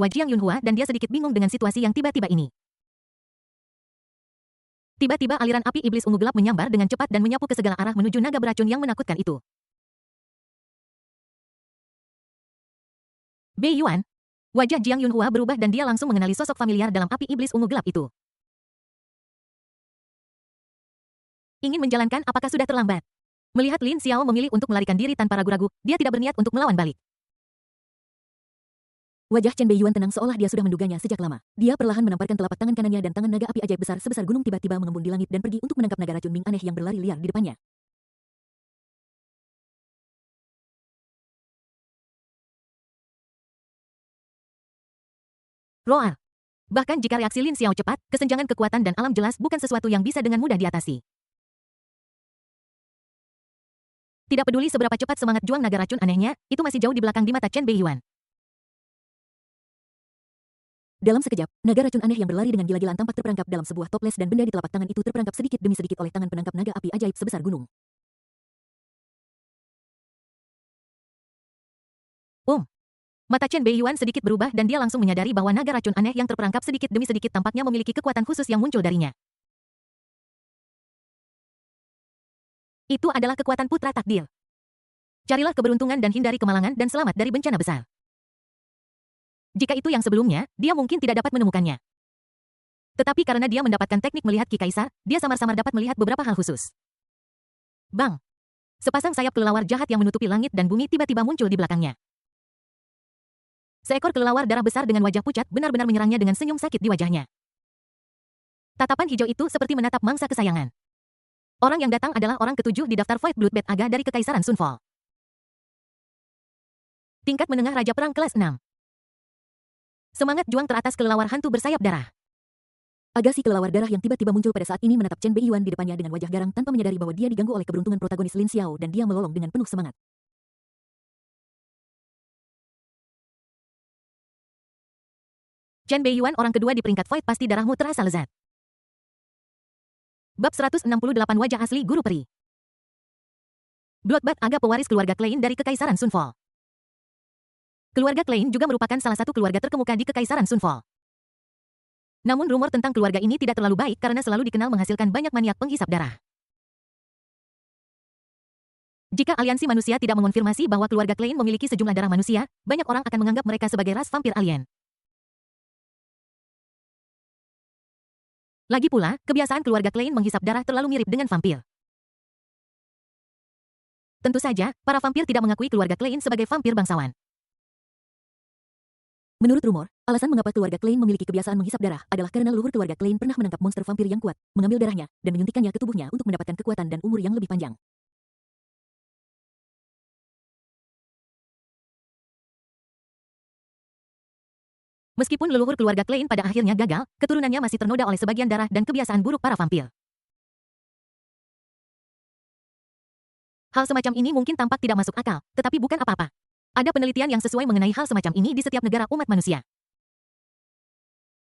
Jiang Yunhua dan dia sedikit bingung dengan situasi yang tiba-tiba ini. Tiba-tiba aliran api iblis ungu gelap menyambar dengan cepat dan menyapu ke segala arah menuju naga beracun yang menakutkan itu. Bei Yuan. Wajah Jiang Yunhua berubah dan dia langsung mengenali sosok familiar dalam api iblis ungu gelap itu. Ingin menjalankan apakah sudah terlambat? Melihat Lin Xiao memilih untuk melarikan diri tanpa ragu-ragu, dia tidak berniat untuk melawan balik. Wajah Chen Beiyuan tenang seolah dia sudah menduganya sejak lama. Dia perlahan menamparkan telapak tangan kanannya dan tangan naga api ajaib besar sebesar gunung tiba-tiba mengembun di langit dan pergi untuk menangkap naga racun Ming aneh yang berlari liar di depannya. Roar. Bahkan jika reaksi Lin Xiao cepat, kesenjangan kekuatan dan alam jelas bukan sesuatu yang bisa dengan mudah diatasi. Tidak peduli seberapa cepat semangat juang naga racun anehnya, itu masih jauh di belakang di mata Chen Beiyuan. Dalam sekejap, naga racun aneh yang berlari dengan gila-gilaan tampak terperangkap dalam sebuah toples dan benda di telapak tangan itu terperangkap sedikit demi sedikit oleh tangan penangkap naga api ajaib sebesar gunung. Mata Chen Beiyuan sedikit berubah dan dia langsung menyadari bahwa naga racun aneh yang terperangkap sedikit demi sedikit tampaknya memiliki kekuatan khusus yang muncul darinya. Itu adalah kekuatan putra takdir. Carilah keberuntungan dan hindari kemalangan dan selamat dari bencana besar. Jika itu yang sebelumnya, dia mungkin tidak dapat menemukannya. Tetapi karena dia mendapatkan teknik melihat Ki Kaisar, dia samar-samar dapat melihat beberapa hal khusus. Bang! Sepasang sayap kelelawar jahat yang menutupi langit dan bumi tiba-tiba muncul di belakangnya. Seekor kelelawar darah besar dengan wajah pucat benar-benar menyerangnya dengan senyum sakit di wajahnya. Tatapan hijau itu seperti menatap mangsa kesayangan. Orang yang datang adalah orang ketujuh di daftar Void Bloodbath Aga dari Kekaisaran Sunfall. Tingkat menengah Raja Perang kelas 6. Semangat juang teratas kelelawar hantu bersayap darah. Agasi kelelawar darah yang tiba-tiba muncul pada saat ini menatap Chen Beiyuan di depannya dengan wajah garang tanpa menyadari bahwa dia diganggu oleh keberuntungan protagonis Lin Xiao dan dia melolong dengan penuh semangat. Chen Beiyuan orang kedua di peringkat Void pasti darahmu terasa lezat. Bab 168 Wajah Asli Guru Peri. Bloodbath Aga pewaris keluarga Klein dari Kekaisaran Sunfall. Keluarga Klein juga merupakan salah satu keluarga terkemuka di Kekaisaran Sunfall. Namun rumor tentang keluarga ini tidak terlalu baik karena selalu dikenal menghasilkan banyak maniak penghisap darah. Jika aliansi manusia tidak mengonfirmasi bahwa keluarga Klein memiliki sejumlah darah manusia, banyak orang akan menganggap mereka sebagai ras vampir alien. Lagi pula, kebiasaan keluarga Klein menghisap darah terlalu mirip dengan vampir. Tentu saja, para vampir tidak mengakui keluarga Klein sebagai vampir bangsawan. Menurut rumor, alasan mengapa keluarga Klein memiliki kebiasaan menghisap darah adalah karena leluhur keluarga Klein pernah menangkap monster vampir yang kuat, mengambil darahnya, dan menyuntikkannya ke tubuhnya untuk mendapatkan kekuatan dan umur yang lebih panjang. Meskipun leluhur keluarga Klein pada akhirnya gagal, keturunannya masih ternoda oleh sebagian darah dan kebiasaan buruk para vampir. Hal semacam ini mungkin tampak tidak masuk akal, tetapi bukan apa-apa. Ada penelitian yang sesuai mengenai hal semacam ini di setiap negara umat manusia.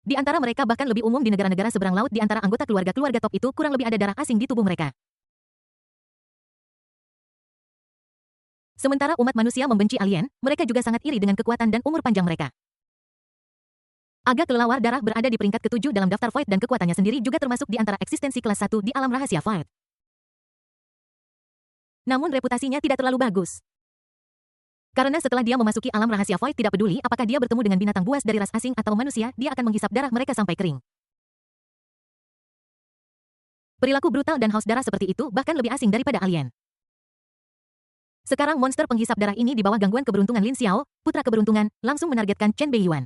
Di antara mereka bahkan lebih umum di negara-negara seberang laut di antara anggota keluarga-keluarga top itu kurang lebih ada darah asing di tubuh mereka. Sementara umat manusia membenci alien, mereka juga sangat iri dengan kekuatan dan umur panjang mereka. Aga kelelawar darah berada di peringkat ke-7 dalam daftar Void dan kekuatannya sendiri juga termasuk di antara eksistensi kelas 1 di alam rahasia Void. Namun reputasinya tidak terlalu bagus. Karena setelah dia memasuki alam rahasia Void tidak peduli apakah dia bertemu dengan binatang buas dari ras asing atau manusia, dia akan menghisap darah mereka sampai kering. Perilaku brutal dan haus darah seperti itu bahkan lebih asing daripada alien. Sekarang monster penghisap darah ini di bawah gangguan keberuntungan Lin Xiao, putra keberuntungan, langsung menargetkan Chen Beiyuan.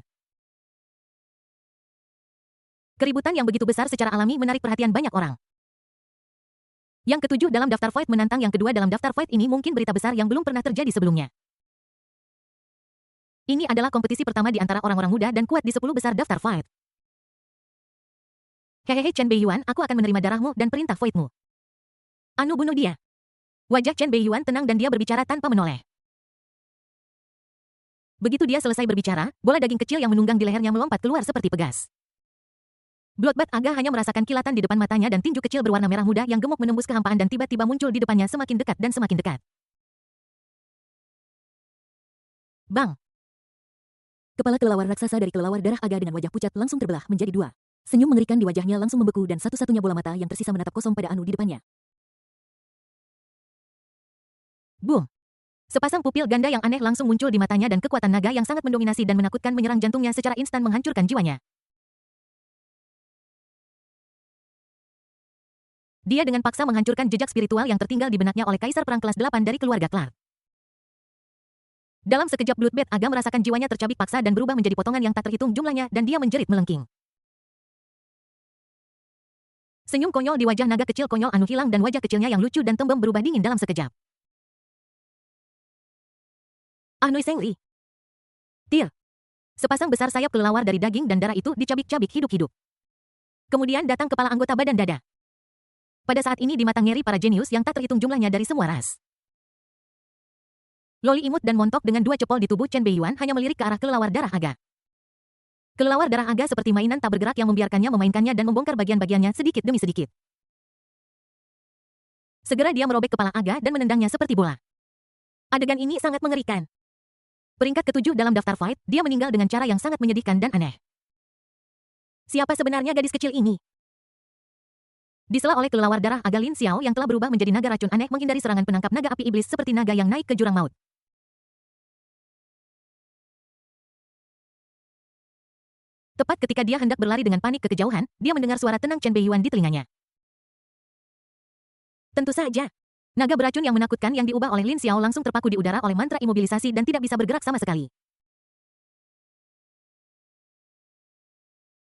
Keributan yang begitu besar secara alami menarik perhatian banyak orang. Yang ketujuh dalam daftar Void menantang yang kedua dalam daftar Void ini mungkin berita besar yang belum pernah terjadi sebelumnya. Ini adalah kompetisi pertama di antara orang-orang muda dan kuat di 10 besar daftar Void. Hehehe Chen Beiyuan, aku akan menerima darahmu dan perintah Voidmu. Anu bunuh dia. Wajah Chen Beiyuan tenang dan dia berbicara tanpa menoleh. Begitu dia selesai berbicara, bola daging kecil yang menunggang di lehernya melompat keluar seperti pegas. Bloodbath Aga hanya merasakan kilatan di depan matanya dan tinju kecil berwarna merah muda yang gemuk menembus kehampaan dan tiba-tiba muncul di depannya semakin dekat dan semakin dekat. Bang! Kepala kelelawar raksasa dari kelelawar darah aga dengan wajah pucat langsung terbelah menjadi dua. Senyum mengerikan di wajahnya langsung membeku dan satu-satunya bola mata yang tersisa menatap kosong pada Anu di depannya. Boom! Sepasang pupil ganda yang aneh langsung muncul di matanya dan kekuatan naga yang sangat mendominasi dan menakutkan menyerang jantungnya secara instan menghancurkan jiwanya. Dia dengan paksa menghancurkan jejak spiritual yang tertinggal di benaknya oleh Kaisar Perang kelas 8 dari keluarga Clark. Dalam sekejap Bloodbath Aga merasakan jiwanya tercabik paksa dan berubah menjadi potongan yang tak terhitung jumlahnya dan dia menjerit melengking. Senyum konyol di wajah naga kecil konyol Anu hilang dan wajah kecilnya yang lucu dan tembem berubah dingin dalam sekejap. Ahnui Sengli. Tir. Sepasang besar sayap kelelawar dari daging dan darah itu dicabik-cabik hidup-hidup. Kemudian datang kepala anggota badan dada. Pada saat ini di mata ngeri para jenius yang tak terhitung jumlahnya dari semua ras. Loli imut dan montok dengan dua cepol di tubuh Chen Beiyuan hanya melirik ke arah kelelawar darah aga. Kelelawar darah aga seperti mainan tak bergerak yang membiarkannya memainkannya dan membongkar bagian-bagiannya sedikit demi sedikit. Segera dia merobek kepala aga dan menendangnya seperti bola. Adegan ini sangat mengerikan. Peringkat ke-7 dalam daftar fight, dia meninggal dengan cara yang sangat menyedihkan dan aneh. Siapa sebenarnya gadis kecil ini? Disela oleh kelelawar darah aga Lin Xiao yang telah berubah menjadi naga racun aneh menghindari serangan penangkap naga api iblis seperti naga yang naik ke jurang maut. Tepat ketika dia hendak berlari dengan panik ke kejauhan, dia mendengar suara tenang Chen Beiyuan di telinganya. Tentu saja. Naga beracun yang menakutkan yang diubah oleh Lin Xiao langsung terpaku di udara oleh mantra imobilisasi dan tidak bisa bergerak sama sekali.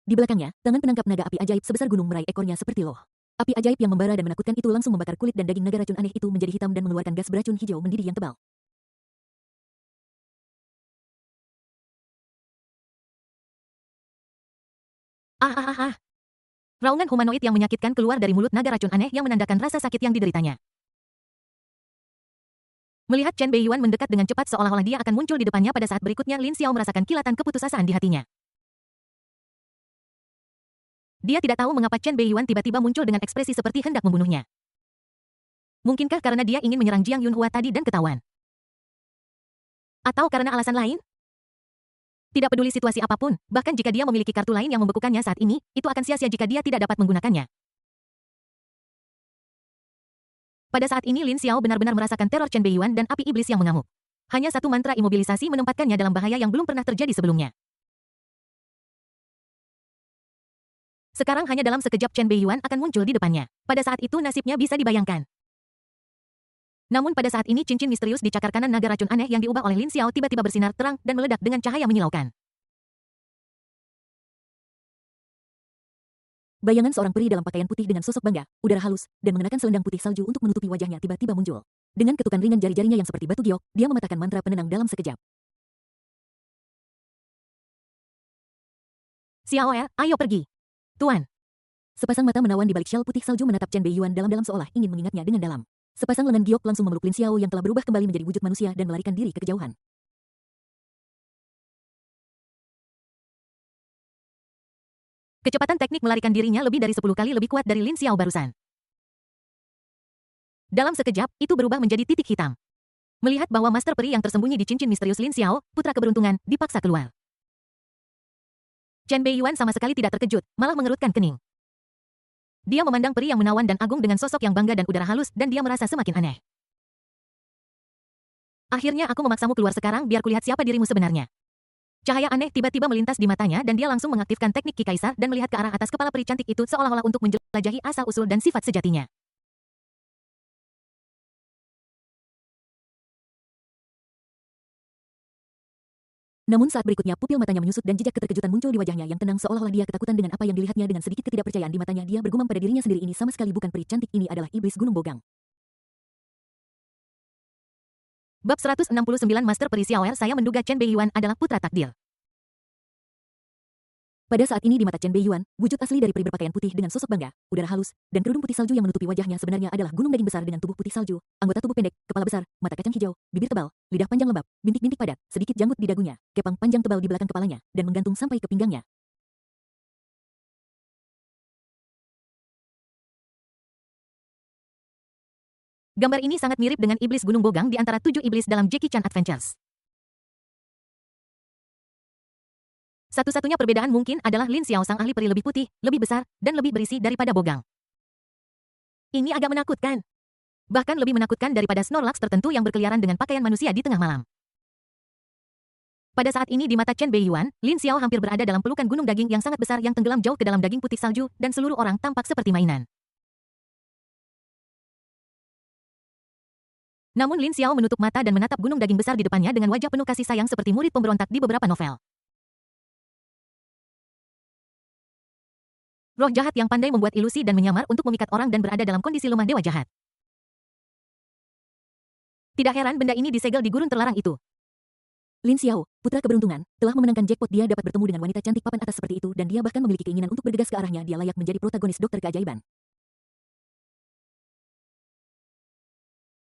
Di belakangnya, tangan penangkap naga api ajaib sebesar gunung meraih ekornya seperti loh. Api ajaib yang membara dan menakutkan itu langsung membakar kulit dan daging naga racun aneh itu menjadi hitam dan mengeluarkan gas beracun hijau mendidih yang tebal. Ah ah ah ah. Raungan humanoid yang menyakitkan keluar dari mulut naga racun aneh yang menandakan rasa sakit yang dideritanya. Melihat Chen Beiyuan mendekat dengan cepat seolah-olah dia akan muncul di depannya pada saat berikutnya Lin Xiao merasakan kilatan keputusasaan di hatinya. Dia tidak tahu mengapa Chen Beiyuan tiba-tiba muncul dengan ekspresi seperti hendak membunuhnya. Mungkinkah karena dia ingin menyerang Jiang Yunhua tadi dan ketahuan? Atau karena alasan lain? Tidak peduli situasi apapun, bahkan jika dia memiliki kartu lain yang membekukannya saat ini, itu akan sia-sia jika dia tidak dapat menggunakannya. Pada saat ini Lin Xiao benar-benar merasakan teror Chen Beiyuan dan api iblis yang mengamuk. Hanya satu mantra imobilisasi menempatkannya dalam bahaya yang belum pernah terjadi sebelumnya. Sekarang hanya dalam sekejap Chen Beiyuan akan muncul di depannya. Pada saat itu nasibnya bisa dibayangkan. Namun pada saat ini cincin misterius di cakar kanan naga racun aneh yang diubah oleh Lin Xiao tiba-tiba bersinar terang dan meledak dengan cahaya menyilaukan. Bayangan seorang peri dalam pakaian putih dengan sosok bangga, udara halus, dan mengenakan selendang putih salju untuk menutupi wajahnya tiba-tiba muncul. Dengan ketukan ringan jari-jarinya yang seperti batu giok, dia mematahkan mantra penenang dalam sekejap. Xiaoer, ayo pergi. Tuan. Sepasang mata menawan di balik syal putih salju menatap Chen Beiyuan dalam-dalam seolah ingin mengingatnya dengan dalam. Sepasang lengan giok langsung memeluk Lin Xiao yang telah berubah kembali menjadi wujud manusia dan melarikan diri ke kejauhan. Kecepatan teknik melarikan dirinya lebih dari 10 kali lebih kuat dari Lin Xiao barusan. Dalam sekejap, itu berubah menjadi titik hitam. Melihat bahwa master peri yang tersembunyi di cincin misterius Lin Xiao, putra keberuntungan, dipaksa keluar. Chen Beiyuan sama sekali tidak terkejut, malah mengerutkan kening. Dia memandang peri yang menawan dan agung dengan sosok yang bangga dan udara halus dan dia merasa semakin aneh. Akhirnya aku memaksamu keluar sekarang biar kulihat siapa dirimu sebenarnya. Cahaya aneh tiba-tiba melintas di matanya dan dia langsung mengaktifkan teknik Ki Kaisar dan melihat ke arah atas kepala peri cantik itu seolah-olah untuk menjelajahi asal-usul dan sifat sejatinya. Namun saat berikutnya pupil matanya menyusut dan jejak keterkejutan muncul di wajahnya yang tenang seolah-olah dia ketakutan dengan apa yang dilihatnya dengan sedikit ketidakpercayaan di matanya dia bergumam pada dirinya sendiri ini sama sekali bukan peri cantik ini adalah iblis gunung bogang. Bab 169 Master Peri Xiaoer saya menduga Chen Beiyuan adalah putra takdir. Pada saat ini di mata Chen Beiyuan, wujud asli dari peri berpakaian putih dengan sosok bangga, udara halus, dan kerudung putih salju yang menutupi wajahnya sebenarnya adalah gunung daging besar dengan tubuh putih salju, anggota tubuh pendek, kepala besar, mata kacang hijau, bibir tebal, lidah panjang lembab, bintik-bintik padat, sedikit janggut di dagunya, kepang panjang tebal di belakang kepalanya, dan menggantung sampai ke pinggangnya. Gambar ini sangat mirip dengan iblis gunung bogang di antara 7 iblis dalam Jackie Chan Adventures. Satu-satunya perbedaan mungkin adalah Lin Xiao sang ahli peri lebih putih, lebih besar, dan lebih berisi daripada Bogang. Ini agak menakutkan. Bahkan lebih menakutkan daripada Snorlax tertentu yang berkeliaran dengan pakaian manusia di tengah malam. Pada saat ini di mata Chen Beiyuan, Lin Xiao hampir berada dalam pelukan gunung daging yang sangat besar yang tenggelam jauh ke dalam daging putih salju, dan seluruh orang tampak seperti mainan. Namun Lin Xiao menutup mata dan menatap gunung daging besar di depannya dengan wajah penuh kasih sayang seperti murid pemberontak di beberapa novel. Roh jahat yang pandai membuat ilusi dan menyamar untuk memikat orang dan berada dalam kondisi lemah dewa jahat. Tidak heran benda ini disegel di gurun terlarang itu. Lin Xiao, putra keberuntungan, telah memenangkan jackpot. Dia dapat bertemu dengan wanita cantik papan atas seperti itu dan dia bahkan memiliki keinginan untuk bergegas ke arahnya. Dia layak menjadi protagonis dokter keajaiban.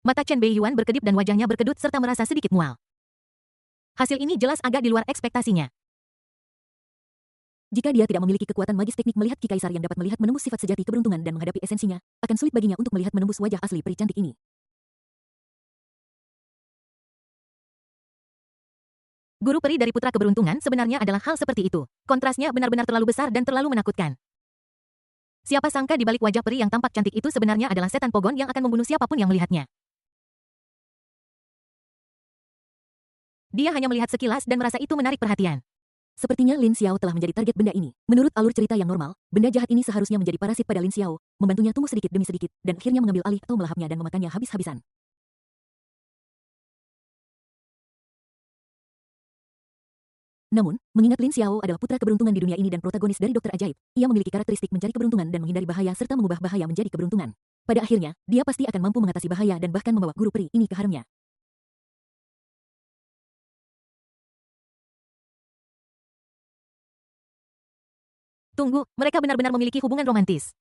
Mata Chen Beiyuan berkedip dan wajahnya berkedut serta merasa sedikit mual. Hasil ini jelas agak di luar ekspektasinya. Jika dia tidak memiliki kekuatan magis teknik melihat Ki Kaisar yang dapat melihat menembus sifat sejati keberuntungan dan menghadapi esensinya, akan sulit baginya untuk melihat menembus wajah asli peri cantik ini. Guru peri dari putra keberuntungan sebenarnya adalah hal seperti itu. Kontrasnya benar-benar terlalu besar dan terlalu menakutkan. Siapa sangka di balik wajah peri yang tampak cantik itu sebenarnya adalah setan pogon yang akan membunuh siapapun yang melihatnya. Dia hanya melihat sekilas dan merasa itu menarik perhatian. Sepertinya Lin Xiao telah menjadi target benda ini. Menurut alur cerita yang normal, benda jahat ini seharusnya menjadi parasit pada Lin Xiao, membantunya tumbuh sedikit demi sedikit, dan akhirnya mengambil alih atau melahapnya dan memakannya habis-habisan. Namun, mengingat Lin Xiao adalah putra keberuntungan di dunia ini dan protagonis dari dokter ajaib, ia memiliki karakteristik mencari keberuntungan dan menghindari bahaya serta mengubah bahaya menjadi keberuntungan. Pada akhirnya, dia pasti akan mampu mengatasi bahaya dan bahkan membawa guru peri ini ke haremnya. Tunggu, mereka benar-benar memiliki hubungan romantis.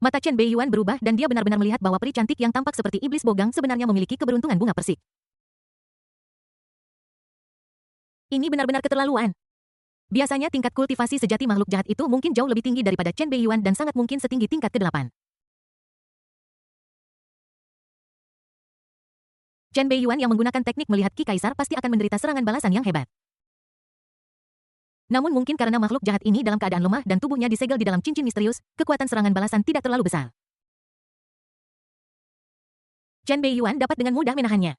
Mata Chen Beiyuan berubah dan dia benar-benar melihat bahwa peri cantik yang tampak seperti iblis bogang sebenarnya memiliki keberuntungan bunga persik. Ini benar-benar keterlaluan. Biasanya tingkat kultivasi sejati makhluk jahat itu mungkin jauh lebih tinggi daripada Chen Beiyuan dan sangat mungkin setinggi tingkat ke-8. Chen Beiyuan yang menggunakan teknik melihat Ki Kaisar pasti akan menderita serangan balasan yang hebat. Namun mungkin karena makhluk jahat ini dalam keadaan lemah dan tubuhnya disegel di dalam cincin misterius, kekuatan serangan balasan tidak terlalu besar. Chen Beiyuan dapat dengan mudah menahannya.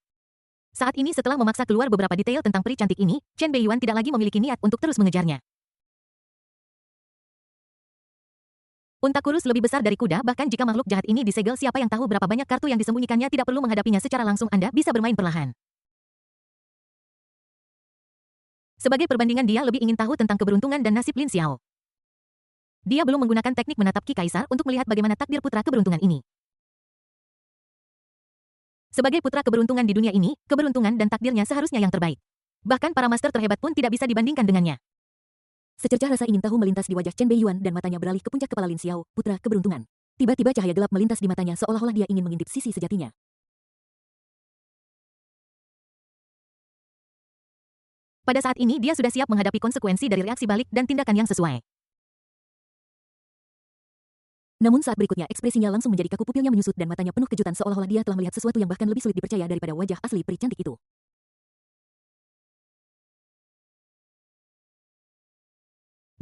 Saat ini setelah memaksa keluar beberapa detail tentang peri cantik ini, Chen Beiyuan tidak lagi memiliki niat untuk terus mengejarnya. Unta kurus lebih besar dari kuda, bahkan jika makhluk jahat ini disegel, siapa yang tahu berapa banyak kartu yang disembunyikannya. Tidak perlu menghadapinya secara langsung, Anda bisa bermain perlahan. Sebagai perbandingan dia lebih ingin tahu tentang keberuntungan dan nasib Lin Xiao. Dia belum menggunakan teknik menatap Ki Kaisar untuk melihat bagaimana takdir putra keberuntungan ini. Sebagai putra keberuntungan di dunia ini, keberuntungan dan takdirnya seharusnya yang terbaik. Bahkan para master terhebat pun tidak bisa dibandingkan dengannya. Secercah rasa ingin tahu melintas di wajah Chen Beiyuan dan matanya beralih ke puncak kepala Lin Xiao, putra keberuntungan. Tiba-tiba cahaya gelap melintas di matanya seolah-olah dia ingin mengintip sisi sejatinya. Pada saat ini dia sudah siap menghadapi konsekuensi dari reaksi balik dan tindakan yang sesuai. Namun saat berikutnya ekspresinya langsung menjadi kaku, pupilnya menyusut dan matanya penuh kejutan seolah-olah dia telah melihat sesuatu yang bahkan lebih sulit dipercaya daripada wajah asli peri cantik itu.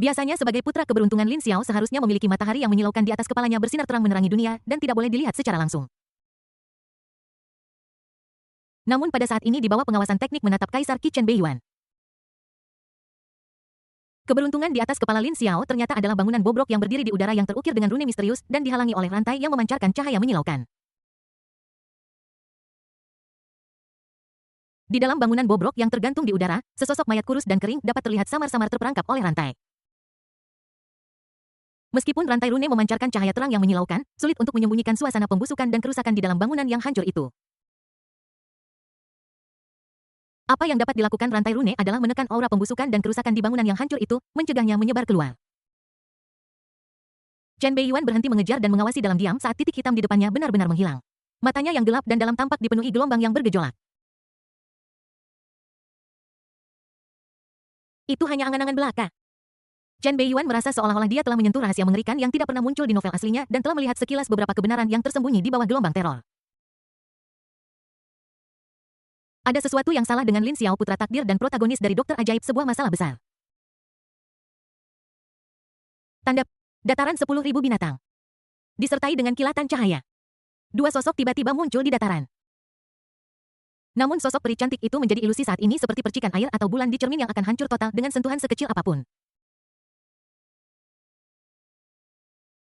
Biasanya sebagai putra keberuntungan Lin Xiao seharusnya memiliki matahari yang menyilaukan di atas kepalanya bersinar terang menerangi dunia dan tidak boleh dilihat secara langsung. Namun pada saat ini di bawah pengawasan teknik menatap Kaisar Qi Chen Beiyuan. Keberuntungan di atas kepala Lin Xiao ternyata adalah bangunan bobrok yang berdiri di udara yang terukir dengan rune misterius dan dihalangi oleh rantai yang memancarkan cahaya menyilaukan. Di dalam bangunan bobrok yang tergantung di udara, sesosok mayat kurus dan kering dapat terlihat samar-samar terperangkap oleh rantai. Meskipun rantai rune memancarkan cahaya terang yang menyilaukan, sulit untuk menyembunyikan suasana pembusukan dan kerusakan di dalam bangunan yang hancur itu. Apa yang dapat dilakukan rantai rune adalah menekan aura pembusukan dan kerusakan di bangunan yang hancur itu, mencegahnya menyebar keluar. Chen Beiyuan berhenti mengejar dan mengawasi dalam diam saat titik hitam di depannya benar-benar menghilang. Matanya yang gelap dan dalam tampak dipenuhi gelombang yang bergejolak. Itu hanya angan-angan belaka. Chen Beiyuan merasa seolah-olah dia telah menyentuh rahasia mengerikan yang tidak pernah muncul di novel aslinya dan telah melihat sekilas beberapa kebenaran yang tersembunyi di bawah gelombang teror. Ada sesuatu yang salah dengan Lin Xiao, putra takdir dan protagonis dari dokter ajaib, sebuah masalah besar. Tanda dataran 10.000 binatang. Disertai dengan kilatan cahaya. Dua sosok tiba-tiba muncul di dataran. Namun sosok peri cantik itu menjadi ilusi saat ini seperti percikan air atau bulan di cermin yang akan hancur total dengan sentuhan sekecil apapun.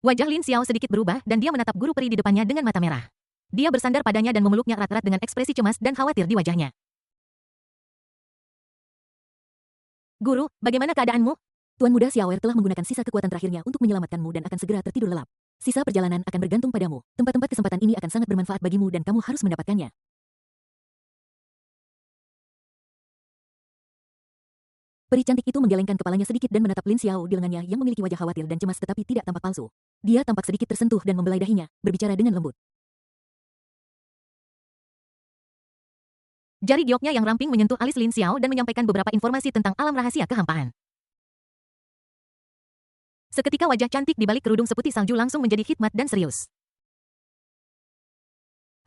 Wajah Lin Xiao sedikit berubah dan dia menatap guru peri di depannya dengan mata merah. Dia bersandar padanya dan memeluknya erat-erat dengan ekspresi cemas dan khawatir di wajahnya. Guru, bagaimana keadaanmu? Tuan Muda Xiaoer telah menggunakan sisa kekuatan terakhirnya untuk menyelamatkanmu dan akan segera tertidur lelap. Sisa perjalanan akan bergantung padamu. Tempat-tempat kesempatan ini akan sangat bermanfaat bagimu dan kamu harus mendapatkannya. Peri cantik itu menggelengkan kepalanya sedikit dan menatap Lin Xiao di lengannya yang memiliki wajah khawatir dan cemas tetapi tidak tampak palsu. Dia tampak sedikit tersentuh dan membelai dahinya, berbicara dengan lembut. Jari gioknya yang ramping menyentuh alis Lin Xiao dan menyampaikan beberapa informasi tentang alam rahasia kehampaan. Seketika wajah cantik di balik kerudung seputih salju langsung menjadi hikmat dan serius.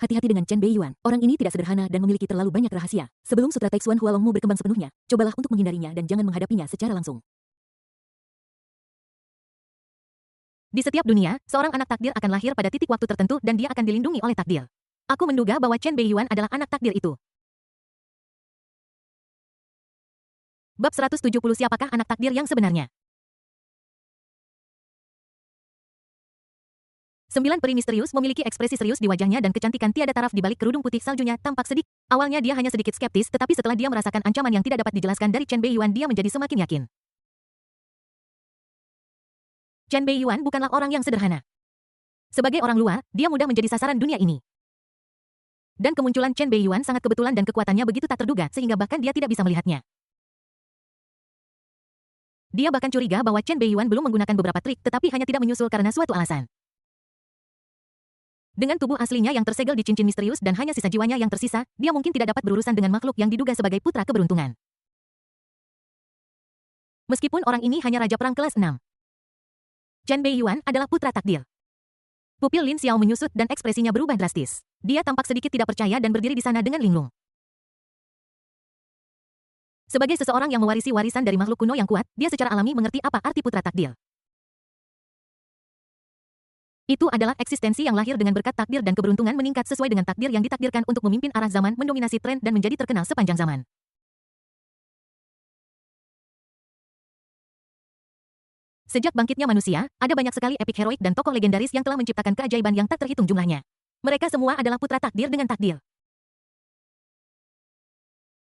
Hati-hati dengan Chen Beiyuan. Orang ini tidak sederhana dan memiliki terlalu banyak rahasia. Sebelum Sutra Taixuan Hualongmu berkembang sepenuhnya, cobalah untuk menghindarinya dan jangan menghadapinya secara langsung. Di setiap dunia, seorang anak takdir akan lahir pada titik waktu tertentu dan dia akan dilindungi oleh takdir. Aku menduga bahwa Chen Beiyuan adalah anak takdir itu. Bab 170 Siapakah anak takdir yang sebenarnya? 9 peri misterius memiliki ekspresi serius di wajahnya dan kecantikan tiada taraf di balik kerudung putih saljunya tampak sedikit. Awalnya dia hanya sedikit skeptis tetapi setelah dia merasakan ancaman yang tidak dapat dijelaskan dari Chen Beiyuan dia menjadi semakin yakin. Chen Beiyuan bukanlah orang yang sederhana. Sebagai orang luar, dia mudah menjadi sasaran dunia ini. Dan kemunculan Chen Beiyuan sangat kebetulan dan kekuatannya begitu tak terduga sehingga bahkan dia tidak bisa melihatnya. Dia bahkan curiga bahwa Chen Beiyuan belum menggunakan beberapa trik tetapi hanya tidak menyusul karena suatu alasan. Dengan tubuh aslinya yang tersegel di cincin misterius dan hanya sisa jiwanya yang tersisa, dia mungkin tidak dapat berurusan dengan makhluk yang diduga sebagai putra keberuntungan. Meskipun orang ini hanya raja perang kelas 6. Chen Beiyuan adalah putra takdir. Pupil Lin Xiao menyusut dan ekspresinya berubah drastis. Dia tampak sedikit tidak percaya dan berdiri di sana dengan linglung. Sebagai seseorang yang mewarisi warisan dari makhluk kuno yang kuat, dia secara alami mengerti apa arti putra takdir. Itu adalah eksistensi yang lahir dengan berkat takdir dan keberuntungan meningkat sesuai dengan takdir yang ditakdirkan untuk memimpin arah zaman, mendominasi tren dan menjadi terkenal sepanjang zaman. Sejak bangkitnya manusia, ada banyak sekali epik heroik dan tokoh legendaris yang telah menciptakan keajaiban yang tak terhitung jumlahnya. Mereka semua adalah putra takdir dengan takdir.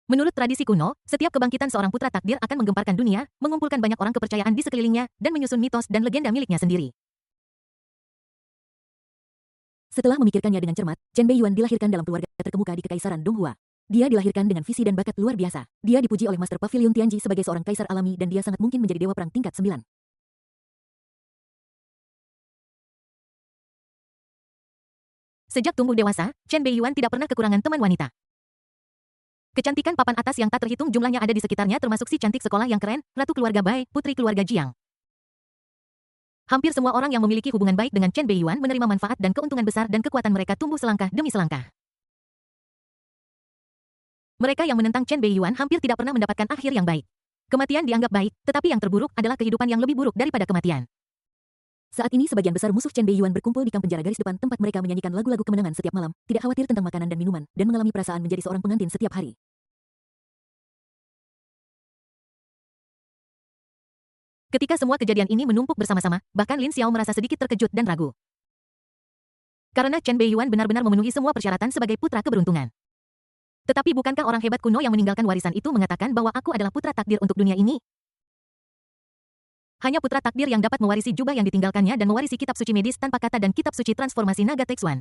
Menurut tradisi kuno, setiap kebangkitan seorang putra takdir akan menggemparkan dunia, mengumpulkan banyak orang kepercayaan di sekelilingnya, dan menyusun mitos dan legenda miliknya sendiri. Setelah memikirkannya dengan cermat, Chen Beiyuan dilahirkan dalam keluarga terkemuka di Kekaisaran Donghua. Dia dilahirkan dengan visi dan bakat luar biasa. Dia dipuji oleh Master Pavilion Tianji sebagai seorang kaisar alami dan dia sangat mungkin menjadi dewa perang tingkat 9. Sejak tumbuh dewasa, Chen Beiyuan tidak pernah kekurangan teman wanita. Kecantikan papan atas yang tak terhitung jumlahnya ada di sekitarnya termasuk si cantik sekolah yang keren, ratu keluarga Bai, putri keluarga Jiang. Hampir semua orang yang memiliki hubungan baik dengan Chen Beiyuan menerima manfaat dan keuntungan besar dan kekuatan mereka tumbuh selangkah demi selangkah. Mereka yang menentang Chen Beiyuan hampir tidak pernah mendapatkan akhir yang baik. Kematian dianggap baik, tetapi yang terburuk adalah kehidupan yang lebih buruk daripada kematian. Saat ini sebagian besar musuh Chen Beiyuan berkumpul di kamp penjara garis depan tempat mereka menyanyikan lagu-lagu kemenangan setiap malam, tidak khawatir tentang makanan dan minuman, dan mengalami perasaan menjadi seorang pengantin setiap hari. Ketika semua kejadian ini menumpuk bersama-sama, bahkan Lin Xiao merasa sedikit terkejut dan ragu. Karena Chen Beiyuan benar-benar memenuhi semua persyaratan sebagai putra keberuntungan. Tetapi bukankah orang hebat kuno yang meninggalkan warisan itu mengatakan bahwa aku adalah putra takdir untuk dunia ini? Hanya putra takdir yang dapat mewarisi jubah yang ditinggalkannya dan mewarisi kitab suci medis tanpa kata dan kitab suci transformasi naga Taixuan.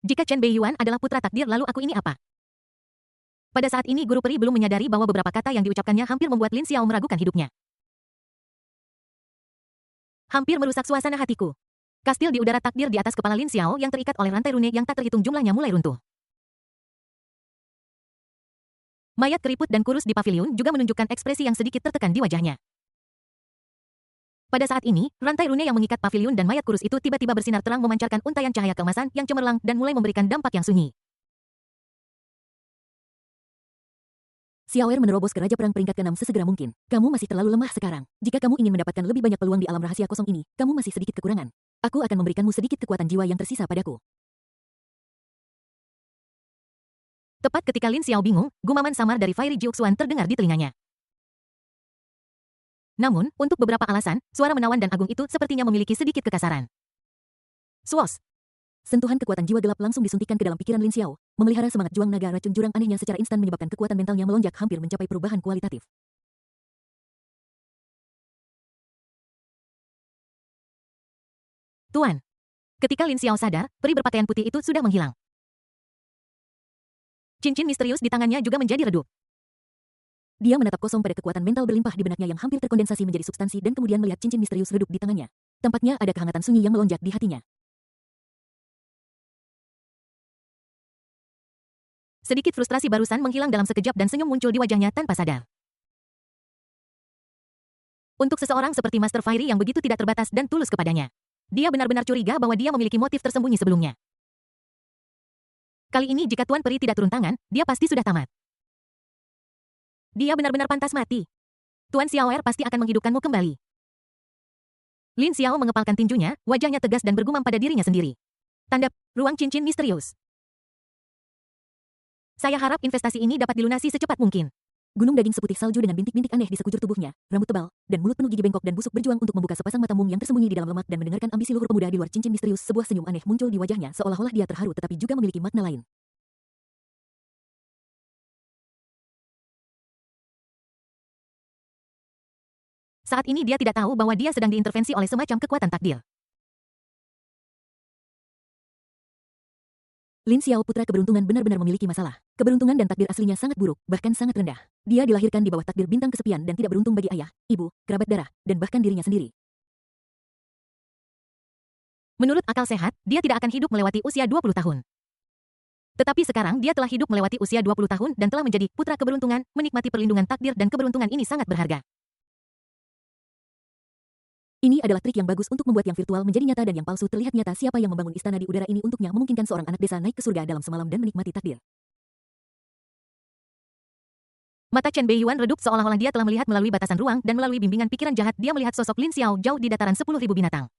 Jika Chen Beiyuan adalah putra takdir lalu aku ini apa? Pada saat ini guru peri belum menyadari bahwa beberapa kata yang diucapkannya hampir membuat Lin Xiao meragukan hidupnya. Hampir merusak suasana hatiku. Kastil di udara takdir di atas kepala Lin Xiao yang terikat oleh rantai rune yang tak terhitung jumlahnya mulai runtuh. Mayat keriput dan kurus di pavilion juga menunjukkan ekspresi yang sedikit tertekan di wajahnya. Pada saat ini, rantai rune yang mengikat pavilion dan mayat kurus itu tiba-tiba bersinar terang memancarkan untayan cahaya keemasan yang cemerlang dan mulai memberikan dampak yang sunyi. Xiaoer menerobos ke Raja Perang peringkat ke-6 sesegera mungkin. Kamu masih terlalu lemah sekarang. Jika kamu ingin mendapatkan lebih banyak peluang di alam rahasia kosong ini, kamu masih sedikit kekurangan. Aku akan memberikanmu sedikit kekuatan jiwa yang tersisa padaku. Tepat ketika Lin Xiao bingung, gumaman samar dari Fiery Jiuxuan terdengar di telinganya. Namun, untuk beberapa alasan, suara menawan dan agung itu sepertinya memiliki sedikit kekasaran. Swos! Sentuhan kekuatan jiwa gelap langsung disuntikkan ke dalam pikiran Lin Xiao, memelihara semangat juang naga racun jurang anehnya secara instan menyebabkan kekuatan mentalnya melonjak hampir mencapai perubahan kualitatif. Tuan! Ketika Lin Xiao sadar, peri berpakaian putih itu sudah menghilang. Cincin misterius di tangannya juga menjadi redup. Dia menatap kosong pada kekuatan mental berlimpah di benaknya yang hampir terkondensasi menjadi substansi dan kemudian melihat cincin misterius redup di tangannya. Tampaknya ada kehangatan sunyi yang melonjak di hatinya. Sedikit frustrasi barusan menghilang dalam sekejap dan senyum muncul di wajahnya tanpa sadar. Untuk seseorang seperti Master Fiery yang begitu tidak terbatas dan tulus kepadanya, dia benar-benar curiga bahwa dia memiliki motif tersembunyi sebelumnya. Kali ini jika Tuan Peri tidak turun tangan, dia pasti sudah tamat. Dia benar-benar pantas mati. Tuan Xiaoer pasti akan menghidupkanmu kembali. Lin Xiao mengepalkan tinjunya, wajahnya tegas dan bergumam pada dirinya sendiri. Tanda, ruang cincin misterius. Saya harap investasi ini dapat dilunasi secepat mungkin. Gunung daging seputih salju dengan bintik-bintik aneh di sekujur tubuhnya, rambut tebal, dan mulut penuh gigi bengkok dan busuk berjuang untuk membuka sepasang mata mung yang tersembunyi di dalam lemak dan mendengarkan ambisi luhur pemuda di luar cincin misterius. Sebuah senyum aneh muncul di wajahnya seolah-olah dia terharu tetapi juga memiliki makna lain. Saat ini dia tidak tahu bahwa dia sedang diintervensi oleh semacam kekuatan takdir. Lin Xiao putra keberuntungan benar-benar memiliki masalah. Keberuntungan dan takdir aslinya sangat buruk, bahkan sangat rendah. Dia dilahirkan di bawah takdir bintang kesepian dan tidak beruntung bagi ayah, ibu, kerabat darah, dan bahkan dirinya sendiri. Menurut akal sehat, dia tidak akan hidup melewati usia 20 tahun. Tetapi sekarang dia telah hidup melewati usia 20 tahun dan telah menjadi putra keberuntungan, menikmati perlindungan takdir dan keberuntungan ini sangat berharga. Ini adalah trik yang bagus untuk membuat yang virtual menjadi nyata dan yang palsu terlihat nyata. Siapa yang membangun istana di udara ini untuknya memungkinkan seorang anak desa naik ke surga dalam semalam dan menikmati takdir. Mata Chen Beiyuan redup seolah-olah dia telah melihat melalui batasan ruang dan melalui bimbingan pikiran jahat dia melihat sosok Lin Xiao jauh di dataran 10.000 binatang.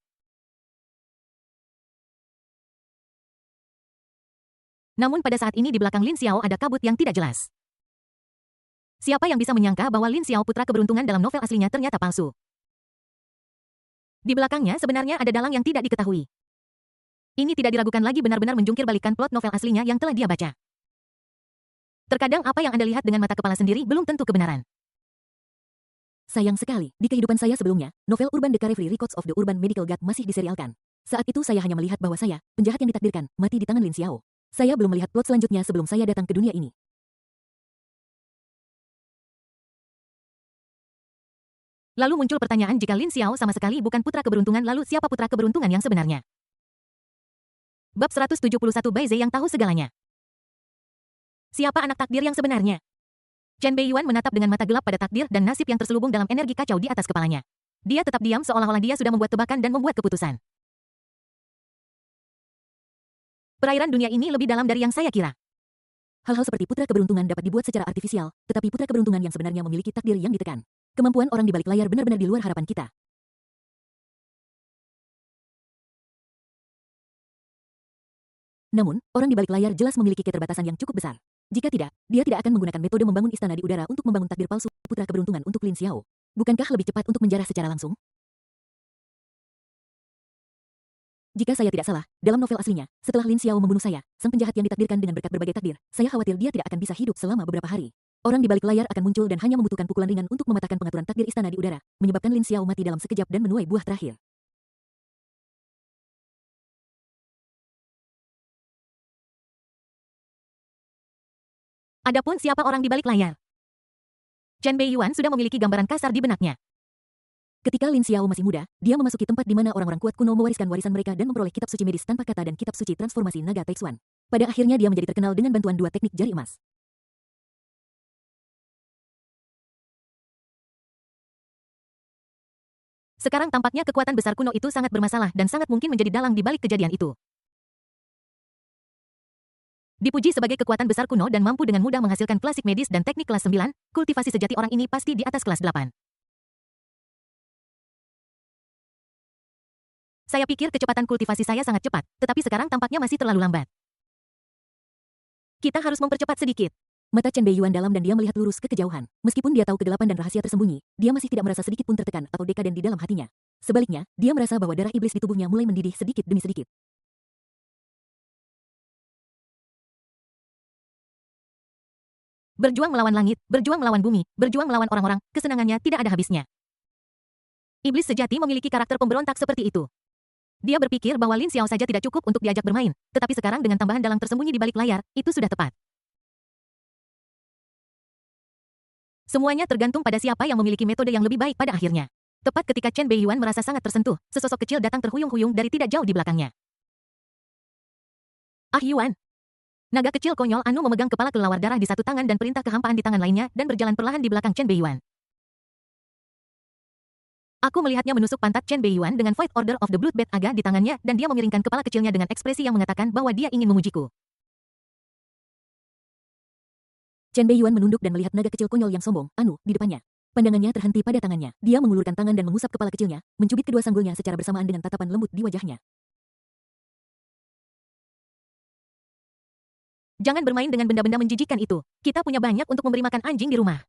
Namun pada saat ini di belakang Lin Xiao ada kabut yang tidak jelas. Siapa yang bisa menyangka bahwa Lin Xiao putra keberuntungan dalam novel aslinya ternyata palsu? Di belakangnya sebenarnya ada dalang yang tidak diketahui. Ini tidak diragukan lagi benar-benar menjungkir balikan plot novel aslinya yang telah dia baca. Terkadang apa yang Anda lihat dengan mata kepala sendiri belum tentu kebenaran. Sayang sekali, di kehidupan saya sebelumnya, novel Urban The Carefree Records of the Urban Medical God masih diserialkan. Saat itu saya hanya melihat bahwa saya, penjahat yang ditakdirkan, mati di tangan Lin Xiao. Saya belum melihat plot selanjutnya sebelum saya datang ke dunia ini. Lalu muncul pertanyaan jika Lin Xiao sama sekali bukan putra keberuntungan lalu siapa putra keberuntungan yang sebenarnya? Bab 171 Baize yang tahu segalanya. Siapa anak takdir yang sebenarnya? Chen Beiyuan menatap dengan mata gelap pada takdir dan nasib yang terselubung dalam energi kacau di atas kepalanya. Dia tetap diam seolah-olah dia sudah membuat tebakan dan membuat keputusan. Perairan dunia ini lebih dalam dari yang saya kira. Hal-hal seperti putra keberuntungan dapat dibuat secara artifisial, tetapi putra keberuntungan yang sebenarnya memiliki takdir yang ditekan. Kemampuan orang di balik layar benar-benar di luar harapan kita. Namun, orang di balik layar jelas memiliki keterbatasan yang cukup besar. Jika tidak, dia tidak akan menggunakan metode membangun istana di udara untuk membangun takdir palsu putra keberuntungan untuk Lin Xiao. Bukankah lebih cepat untuk menjarah secara langsung? Jika saya tidak salah, dalam novel aslinya, setelah Lin Xiao membunuh saya, sang penjahat yang ditakdirkan dengan berkat berbagai takdir, saya khawatir dia tidak akan bisa hidup selama beberapa hari. Orang di balik layar akan muncul dan hanya membutuhkan pukulan ringan untuk mematahkan pengaturan takdir istana di udara, menyebabkan Lin Xiao mati dalam sekejap dan menuai buah terakhir. Adapun siapa orang di balik layar? Chen Beiyuan sudah memiliki gambaran kasar di benaknya. Ketika Lin Xiao masih muda, dia memasuki tempat di mana orang-orang kuat kuno mewariskan warisan mereka dan memperoleh kitab suci medis tanpa kata dan kitab suci transformasi naga Taixuan. Pada akhirnya dia menjadi terkenal dengan bantuan dua teknik jari emas. Sekarang tampaknya kekuatan besar kuno itu sangat bermasalah dan sangat mungkin menjadi dalang di balik kejadian itu. Dipuji sebagai kekuatan besar kuno dan mampu dengan mudah menghasilkan klasik medis dan teknik kelas 9, kultivasi sejati orang ini pasti di atas kelas 8. Saya pikir kecepatan kultivasi saya sangat cepat, tetapi sekarang tampaknya masih terlalu lambat. Kita harus mempercepat sedikit. Mata Chen Beiyuan dalam dan dia melihat lurus ke kejauhan. Meskipun dia tahu kegelapan dan rahasia tersembunyi, dia masih tidak merasa sedikit pun tertekan atau dekaden di dalam hatinya. Sebaliknya, dia merasa bahwa darah iblis di tubuhnya mulai mendidih sedikit demi sedikit. Berjuang melawan langit, berjuang melawan bumi, berjuang melawan orang-orang, kesenangannya tidak ada habisnya. Iblis sejati memiliki karakter pemberontak seperti itu. Dia berpikir bahwa Lin Xiao saja tidak cukup untuk diajak bermain, tetapi sekarang dengan tambahan dalang tersembunyi di balik layar, itu sudah tepat. Semuanya tergantung pada siapa yang memiliki metode yang lebih baik pada akhirnya. Tepat ketika Chen Beiyuan merasa sangat tersentuh, sesosok kecil datang terhuyung-huyung dari tidak jauh di belakangnya. Ah Yuan. Naga kecil konyol Anu memegang kepala kelelawar darah di satu tangan dan perintah kehampaan di tangan lainnya dan berjalan perlahan di belakang Chen Beiyuan. Aku melihatnya menusuk pantat Chen Beiyuan dengan Fight Order of the Bloodbath Aga di tangannya dan dia memiringkan kepala kecilnya dengan ekspresi yang mengatakan bahwa dia ingin memujiku. Chen Beiyuan menunduk dan melihat naga kecil konyol yang sombong, Anu, di depannya. Pandangannya terhenti pada tangannya. Dia mengulurkan tangan dan mengusap kepala kecilnya, mencubit kedua sanggulnya secara bersamaan dengan tatapan lembut di wajahnya. Jangan bermain dengan benda-benda menjijikkan itu. Kita punya banyak untuk memberi makan anjing di rumah.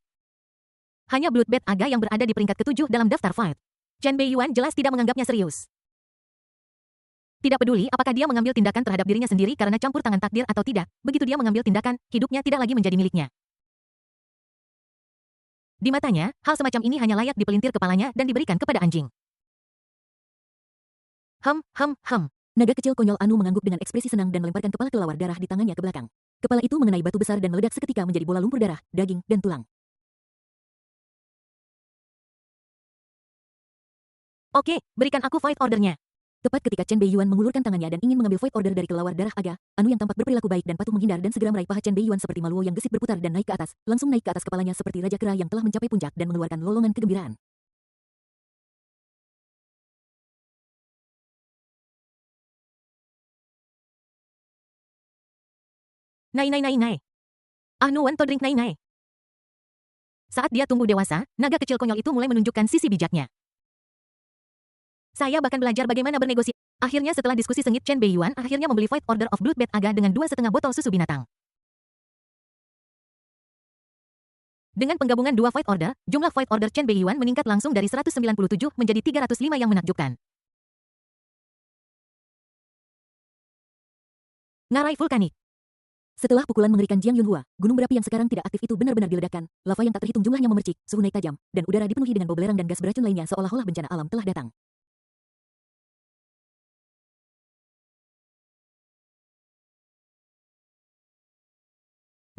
Hanya Bloodbath Aga yang berada di peringkat ke-7 dalam daftar fight. Chen Beiyuan jelas tidak menganggapnya serius. Tidak peduli apakah dia mengambil tindakan terhadap dirinya sendiri karena campur tangan takdir atau tidak, begitu dia mengambil tindakan, hidupnya tidak lagi menjadi miliknya. Di matanya, hal semacam ini hanya layak dipelintir kepalanya dan diberikan kepada anjing. Naga kecil konyol Anu mengangguk dengan ekspresi senang dan melemparkan kepala kelelawar darah di tangannya ke belakang. Kepala itu mengenai batu besar dan meledak seketika menjadi bola lumpur darah, daging, dan tulang. Oke, berikan aku fight ordernya. Tepat ketika Chen Beiyuan mengulurkan tangannya dan ingin mengambil fight order dari kelelawar darah Aga, Anu yang tampak berperilaku baik dan patuh menghindar dan segera meraih paha Chen Beiyuan seperti maluo yang gesit berputar dan naik ke atas, langsung naik ke atas kepalanya seperti raja kera yang telah mencapai puncak dan mengeluarkan lolongan kegembiraan. Nai. Anu want to drink nai. Saat dia tumbuh dewasa, naga kecil konyol itu mulai menunjukkan sisi bijaknya. Saya bahkan belajar bagaimana bernegosiasi. Akhirnya setelah diskusi sengit Chen Beiyuan akhirnya membeli Fight Order of Bloodbath Aga dengan 2,5 botol susu binatang. Dengan penggabungan dua Fight Order, jumlah Fight Order Chen Beiyuan meningkat langsung dari 197 menjadi 305 yang menakjubkan. Ngarai vulkanik. Setelah pukulan mengerikan Jiang Yunhua, gunung berapi yang sekarang tidak aktif itu benar-benar diledakkan, lava yang tak terhitung jumlahnya memercik, suhu naik tajam, dan udara dipenuhi dengan bau belerang dan gas beracun lainnya seolah-olah bencana alam telah datang.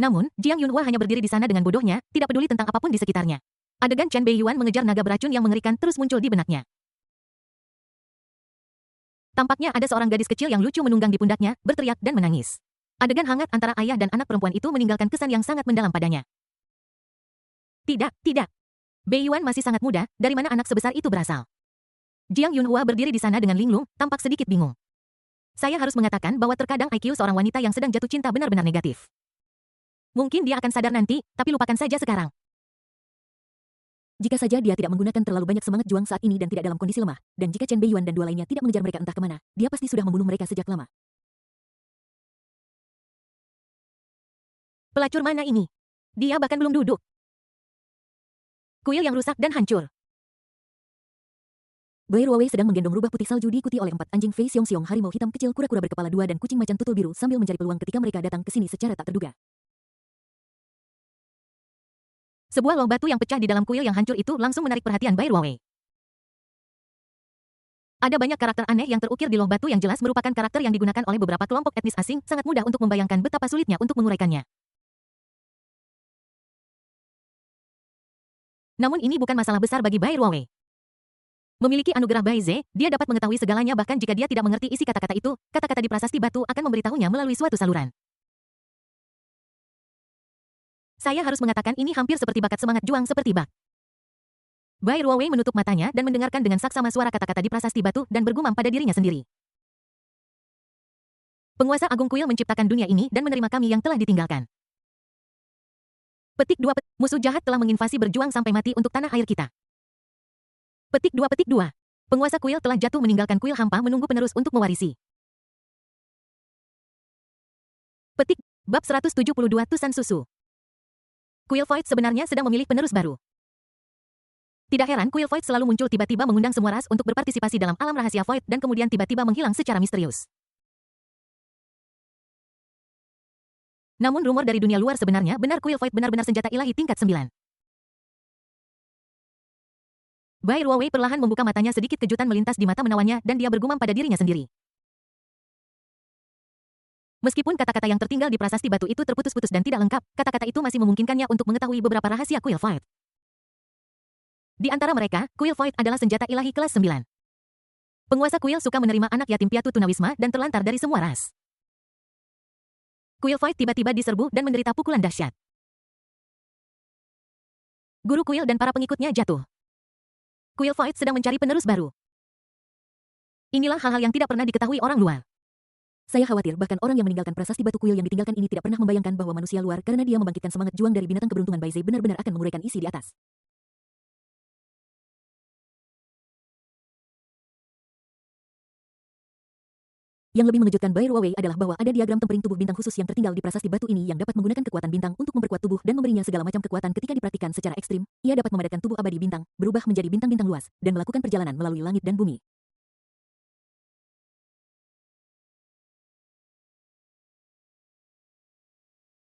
Namun, Jiang Yunhua hanya berdiri di sana dengan bodohnya, tidak peduli tentang apapun di sekitarnya. Adegan Chen Beiyuan mengejar naga beracun yang mengerikan terus muncul di benaknya. Tampaknya ada seorang gadis kecil yang lucu menunggang di pundaknya, berteriak dan menangis. Adegan hangat antara ayah dan anak perempuan itu meninggalkan kesan yang sangat mendalam padanya. Tidak. Beiyuan masih sangat muda, dari mana anak sebesar itu berasal? Jiang Yunhua berdiri di sana dengan linglung, tampak sedikit bingung. Saya harus mengatakan bahwa terkadang IQ seorang wanita yang sedang jatuh cinta benar-benar negatif. Mungkin dia akan sadar nanti, tapi lupakan saja sekarang. Jika saja dia tidak menggunakan terlalu banyak semangat juang saat ini dan tidak dalam kondisi lemah, dan jika Chen Beiyuan dan dua lainnya tidak mengejar mereka entah kemana, dia pasti sudah membunuh mereka sejak lama. Pelacur mana ini? Dia bahkan belum duduk. Kuil yang rusak dan hancur. Bai Ruowei sedang menggendong rubah putih salju diikuti oleh 4 anjing Fei Xiong harimau hitam kecil kura-kura berkepala 2 dan kucing macan tutul biru sambil mencari peluang ketika mereka datang ke sini secara tak terduga. Sebuah loh batu yang pecah di dalam kuil yang hancur itu langsung menarik perhatian Bai Ruowei. Ada banyak karakter aneh yang terukir di loh batu yang jelas merupakan karakter yang digunakan oleh beberapa kelompok etnis asing, sangat mudah untuk membayangkan betapa sulitnya untuk menguraikannya. Namun ini bukan masalah besar bagi Bai Ruowei. Memiliki anugerah Bai Ze, dia dapat mengetahui segalanya bahkan jika dia tidak mengerti isi kata-kata itu, kata-kata di prasasti batu akan memberitahunya melalui suatu saluran. Saya harus mengatakan ini hampir seperti bakat semangat juang seperti bak. Bai Ruowei menutup matanya dan mendengarkan dengan saksama suara kata-kata di prasasti batu dan bergumam pada dirinya sendiri. Penguasa Agung Kuil menciptakan dunia ini dan menerima kami yang telah ditinggalkan. Petik 2. Musuh jahat telah menginvasi berjuang sampai mati untuk tanah air kita. Petik 2. Penguasa kuil telah jatuh meninggalkan kuil hampa menunggu penerus untuk mewarisi. Petik. Bab 172 Tusan Susu. Kuil Void sebenarnya sedang memilih penerus baru. Tidak heran kuil Void selalu muncul tiba-tiba mengundang semua ras untuk berpartisipasi dalam alam rahasia Void dan kemudian tiba-tiba menghilang secara misterius. Namun rumor dari dunia luar sebenarnya benar kuil Void benar-benar senjata ilahi tingkat 9. Bai Ruowei perlahan membuka matanya, sedikit kejutan melintas di mata menawannya dan dia bergumam pada dirinya sendiri. Meskipun kata-kata yang tertinggal di prasasti batu itu terputus-putus dan tidak lengkap, kata-kata itu masih memungkinkannya untuk mengetahui beberapa rahasia kuil Void. Di antara mereka, kuil Void adalah senjata ilahi kelas 9. Penguasa kuil suka menerima anak yatim piatu tunawisma dan terlantar dari semua ras. Kuil Void tiba-tiba diserbu dan menderita pukulan dahsyat. Guru kuil dan para pengikutnya jatuh. Kuil Void sedang mencari penerus baru. Inilah hal-hal yang tidak pernah diketahui orang luar. Saya khawatir bahkan orang yang meninggalkan prasasti batu kuil yang ditinggalkan ini tidak pernah membayangkan bahwa manusia luar karena dia membangkitkan semangat juang dari binatang keberuntungan Baize benar-benar akan menguraikan isi di atas. Yang lebih mengejutkan Bai Ruowei adalah bahwa ada diagram tempering tubuh bintang khusus yang tertinggal di prasasti batu ini yang dapat menggunakan kekuatan bintang untuk memperkuat tubuh dan memberinya segala macam kekuatan ketika dipraktikkan secara ekstrim. Ia dapat memadatkan tubuh abadi bintang, berubah menjadi bintang-bintang luas, dan melakukan perjalanan melalui langit dan bumi.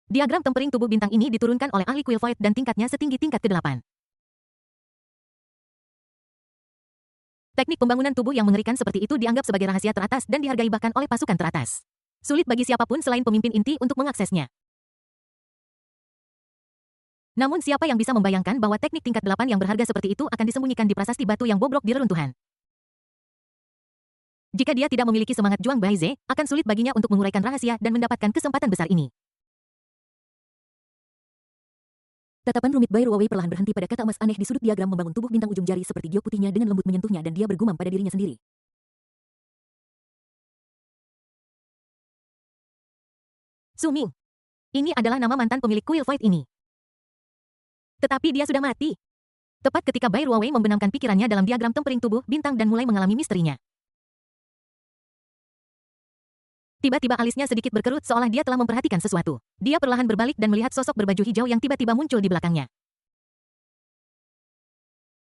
Diagram tempering tubuh bintang ini diturunkan oleh ahli kuil Void dan tingkatnya setinggi tingkat ke-8. Teknik pembangunan tubuh yang mengerikan seperti itu dianggap sebagai rahasia teratas dan dihargai bahkan oleh pasukan teratas. Sulit bagi siapapun selain pemimpin inti untuk mengaksesnya. Namun siapa yang bisa membayangkan bahwa teknik tingkat 8 yang berharga seperti itu akan disembunyikan di prasasti batu yang bobrok di reruntuhan. Jika dia tidak memiliki semangat juang Baize, akan sulit baginya untuk menguraikan rahasia dan mendapatkan kesempatan besar ini. Tatapan rumit Bai Ruowei perlahan berhenti pada kata emas aneh di sudut diagram membangun tubuh bintang ujung jari seperti giok putihnya dengan lembut menyentuhnya dan dia bergumam pada dirinya sendiri. Su Ming. Ini adalah nama mantan pemilik kuil Void ini. Tetapi dia sudah mati. Tepat ketika Bai Ruowei membenamkan pikirannya dalam diagram tempering tubuh bintang dan mulai mengalami misterinya. Tiba-tiba alisnya sedikit berkerut seolah dia telah memperhatikan sesuatu. Dia perlahan berbalik dan melihat sosok berbaju hijau yang tiba-tiba muncul di belakangnya.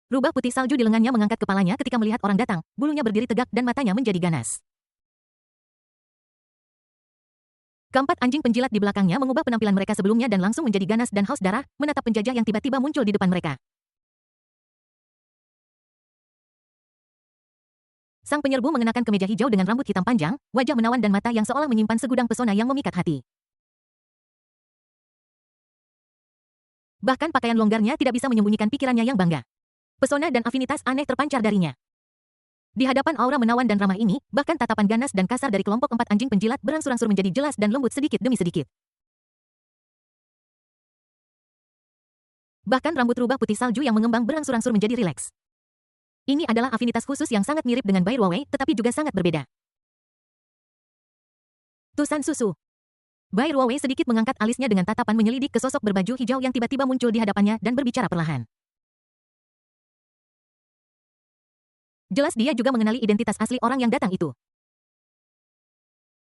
Rubah putih salju di lengannya mengangkat kepalanya ketika melihat orang datang, bulunya berdiri tegak dan matanya menjadi ganas. Keempat anjing penjilat di belakangnya mengubah penampilan mereka sebelumnya dan langsung menjadi ganas dan haus darah, menatap penjajah yang tiba-tiba muncul di depan mereka. Sang penyerbu mengenakan kemeja hijau dengan rambut hitam panjang, wajah menawan dan mata yang seolah menyimpan segudang pesona yang memikat hati. Bahkan pakaian longgarnya tidak bisa menyembunyikan pikirannya yang bangga. Pesona dan afinitas aneh terpancar darinya. Di hadapan aura menawan dan ramah ini, bahkan tatapan ganas dan kasar dari kelompok empat anjing penjilat berangsur-angsur menjadi jelas dan lembut sedikit demi sedikit. Bahkan rambut rubah putih salju yang mengembang berangsur-angsur menjadi rileks. Ini adalah afinitas khusus yang sangat mirip dengan Bai Ruowei, tetapi juga sangat berbeda. Tusan Susu. Bai Ruowei sedikit mengangkat alisnya dengan tatapan menyelidik ke sosok berbaju hijau yang tiba-tiba muncul di hadapannya dan berbicara perlahan. Jelas dia juga mengenali identitas asli orang yang datang itu.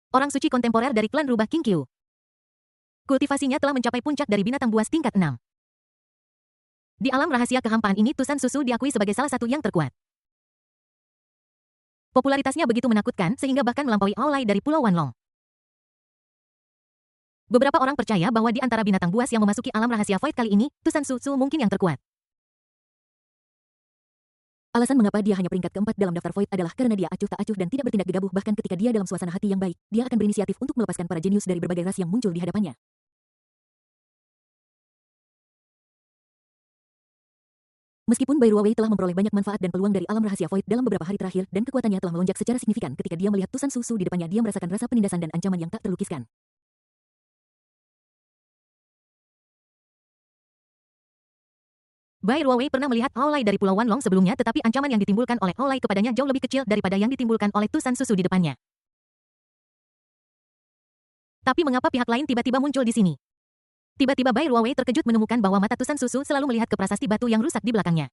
Orang suci kontemporer dari klan rubah King Qiu. Kultivasinya telah mencapai puncak dari binatang buas tingkat 6. Di alam rahasia kehampaan ini Tusan Susu diakui sebagai salah satu yang terkuat. Popularitasnya begitu menakutkan sehingga bahkan melampaui Aolai dari Pulau Wanlong. Beberapa orang percaya bahwa di antara binatang buas yang memasuki alam rahasia Void kali ini, Tusan Susu mungkin yang terkuat. Alasan mengapa dia hanya peringkat keempat dalam daftar Void adalah karena dia acuh tak acuh dan tidak bertindak gegabah bahkan ketika dia dalam suasana hati yang baik, dia akan berinisiatif untuk melepaskan para jenius dari berbagai ras yang muncul di hadapannya. Meskipun Bai Ruowei telah memperoleh banyak manfaat dan peluang dari alam rahasia Void dalam beberapa hari terakhir dan kekuatannya telah melonjak secara signifikan ketika dia melihat Tusan Susu di depannya dia merasakan rasa penindasan dan ancaman yang tak terlukiskan. Bai Ruowei pernah melihat Aolai dari Pulau Wanlong sebelumnya tetapi ancaman yang ditimbulkan oleh Aolai kepadanya jauh lebih kecil daripada yang ditimbulkan oleh Tusan Susu di depannya. Tapi mengapa pihak lain tiba-tiba muncul di sini? Tiba-tiba Bai Ruowei terkejut menemukan bahwa mata Tusan Susu selalu melihat ke prasasti batu yang rusak di belakangnya.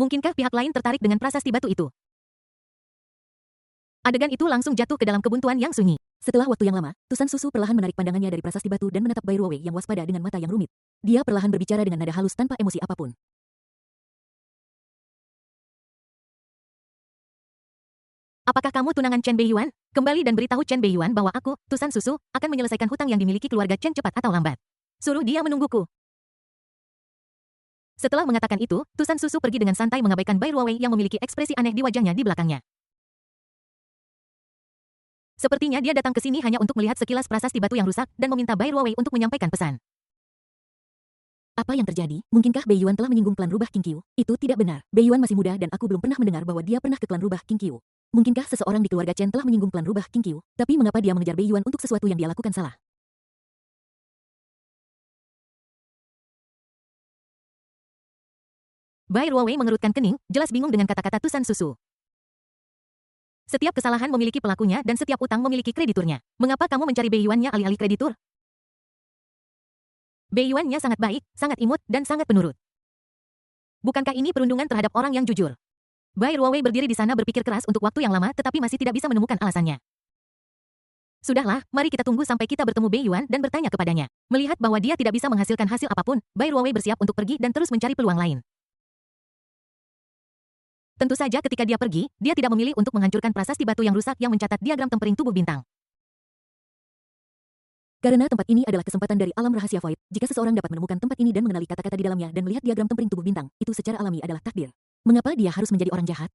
Mungkinkah pihak lain tertarik dengan prasasti batu itu? Adegan itu langsung jatuh ke dalam kebuntuan yang sunyi. Setelah waktu yang lama, Tusan Susu perlahan menarik pandangannya dari prasasti batu dan menatap Bai Ruowei yang waspada dengan mata yang rumit. Dia perlahan berbicara dengan nada halus tanpa emosi apapun. Apakah kamu tunangan Chen Beiyuan? Kembali dan beritahu Chen Beiyuan bahwa aku, Tusan Susu, akan menyelesaikan hutang yang dimiliki keluarga Chen cepat atau lambat. Suruh dia menungguku. Setelah mengatakan itu, Tusan Susu pergi dengan santai mengabaikan Bai Ruowei yang memiliki ekspresi aneh di wajahnya di belakangnya. Sepertinya dia datang ke sini hanya untuk melihat sekilas prasasti batu yang rusak dan meminta Bai Ruowei untuk menyampaikan pesan. Apa yang terjadi? Mungkinkah Beiyuan telah menyinggung klan rubah King Qiu? Itu tidak benar. Beiyuan masih muda dan aku belum pernah mendengar bahwa dia pernah ke klan rubah King Qiu. Mungkinkah seseorang di keluarga Chen telah menyinggung klan rubah King Qiu? Tapi mengapa dia mengejar Beiyuan untuk sesuatu yang dia lakukan salah? Bai Ruowei mengerutkan kening, jelas bingung dengan kata-kata Tusan Susu. Setiap kesalahan memiliki pelakunya dan setiap utang memiliki krediturnya. Mengapa kamu mencari Beiyuannya alih-alih kreditur? Beiyuannya sangat baik, sangat imut, dan sangat penurut. Bukankah ini perundungan terhadap orang yang jujur? Bai Ruowei berdiri di sana berpikir keras untuk waktu yang lama tetapi masih tidak bisa menemukan alasannya. Sudahlah, mari kita tunggu sampai kita bertemu Beiyuan dan bertanya kepadanya. Melihat bahwa dia tidak bisa menghasilkan hasil apapun, Bai Ruowei bersiap untuk pergi dan terus mencari peluang lain. Tentu saja ketika dia pergi, dia tidak memilih untuk menghancurkan prasasti batu yang rusak yang mencatat diagram tempering tubuh bintang. Karena tempat ini adalah kesempatan dari alam rahasia Void, jika seseorang dapat menemukan tempat ini dan mengenali kata-kata di dalamnya dan melihat diagram tempering tubuh bintang, itu secara alami adalah takdir. Mengapa dia harus menjadi orang jahat?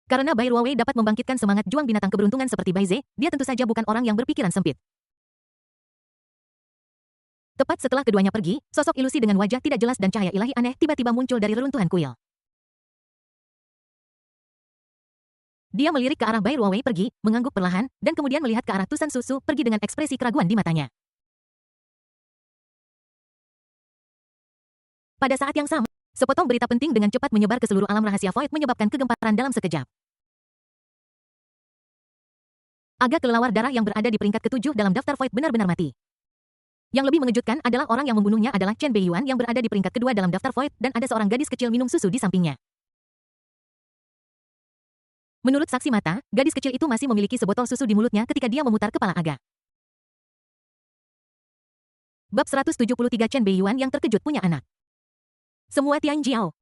Karena Bai Ruowei dapat membangkitkan semangat juang binatang keberuntungan seperti Bai Ze, dia tentu saja bukan orang yang berpikiran sempit. Tepat setelah keduanya pergi, sosok ilusi dengan wajah tidak jelas dan cahaya ilahi aneh tiba-tiba muncul dari reruntuhan kuil. Dia melirik ke arah Bai Ruowei pergi, mengangguk perlahan, dan kemudian melihat ke arah Tusan Susu pergi dengan ekspresi keraguan di matanya. Pada saat yang sama, sepotong berita penting dengan cepat menyebar ke seluruh alam rahasia Void menyebabkan kegemparan dalam sekejap. Aga kelelawar darah yang berada di peringkat ke-7 dalam daftar Void benar-benar mati. Yang lebih mengejutkan adalah orang yang membunuhnya adalah Chen Beiyuan yang berada di peringkat kedua dalam daftar Void dan ada seorang gadis kecil minum susu di sampingnya. Menurut saksi mata, gadis kecil itu masih memiliki sebotol susu di mulutnya ketika dia memutar kepala Aga. Bab 173 Chen Beiyuan yang terkejut punya anak. Semua Tian Jiao.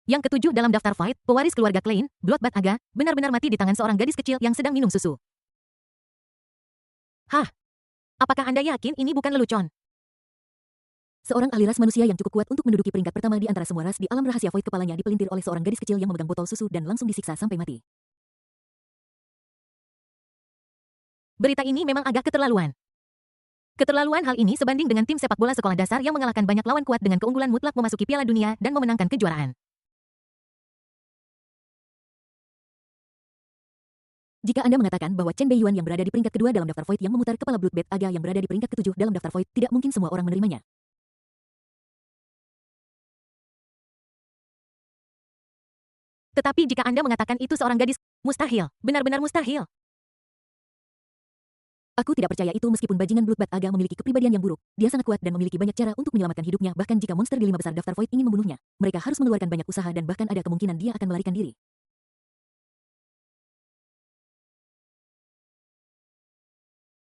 Yang ketujuh dalam daftar Void, pewaris keluarga Klein, Bloodbath Aga, benar-benar mati di tangan seorang gadis kecil yang sedang minum susu. Hah? Apakah Anda yakin ini bukan lelucon? Seorang ahli ras manusia yang cukup kuat untuk menduduki peringkat pertama di antara semua ras di alam rahasia Void kepalanya dipelintir oleh seorang gadis kecil yang memegang botol susu dan langsung disiksa sampai mati. Berita ini memang agak keterlaluan. Keterlaluan hal ini sebanding dengan tim sepak bola sekolah dasar yang mengalahkan banyak lawan kuat dengan keunggulan mutlak memasuki Piala Dunia dan memenangkan kejuaraan. Jika Anda mengatakan bahwa Chen Beiyuan yang berada di peringkat kedua dalam daftar Void yang memutar kepala Bloodbath Aga yang berada di peringkat ke-7 dalam daftar Void, tidak mungkin semua orang menerimanya. Tetapi jika Anda mengatakan itu seorang gadis, mustahil, benar-benar mustahil. Aku tidak percaya itu meskipun bajingan Bloodbath Aga memiliki kepribadian yang buruk. Dia sangat kuat dan memiliki banyak cara untuk menyelamatkan hidupnya bahkan jika monster di 5 besar daftar Void ingin membunuhnya. Mereka harus mengeluarkan banyak usaha dan bahkan ada kemungkinan dia akan melarikan diri.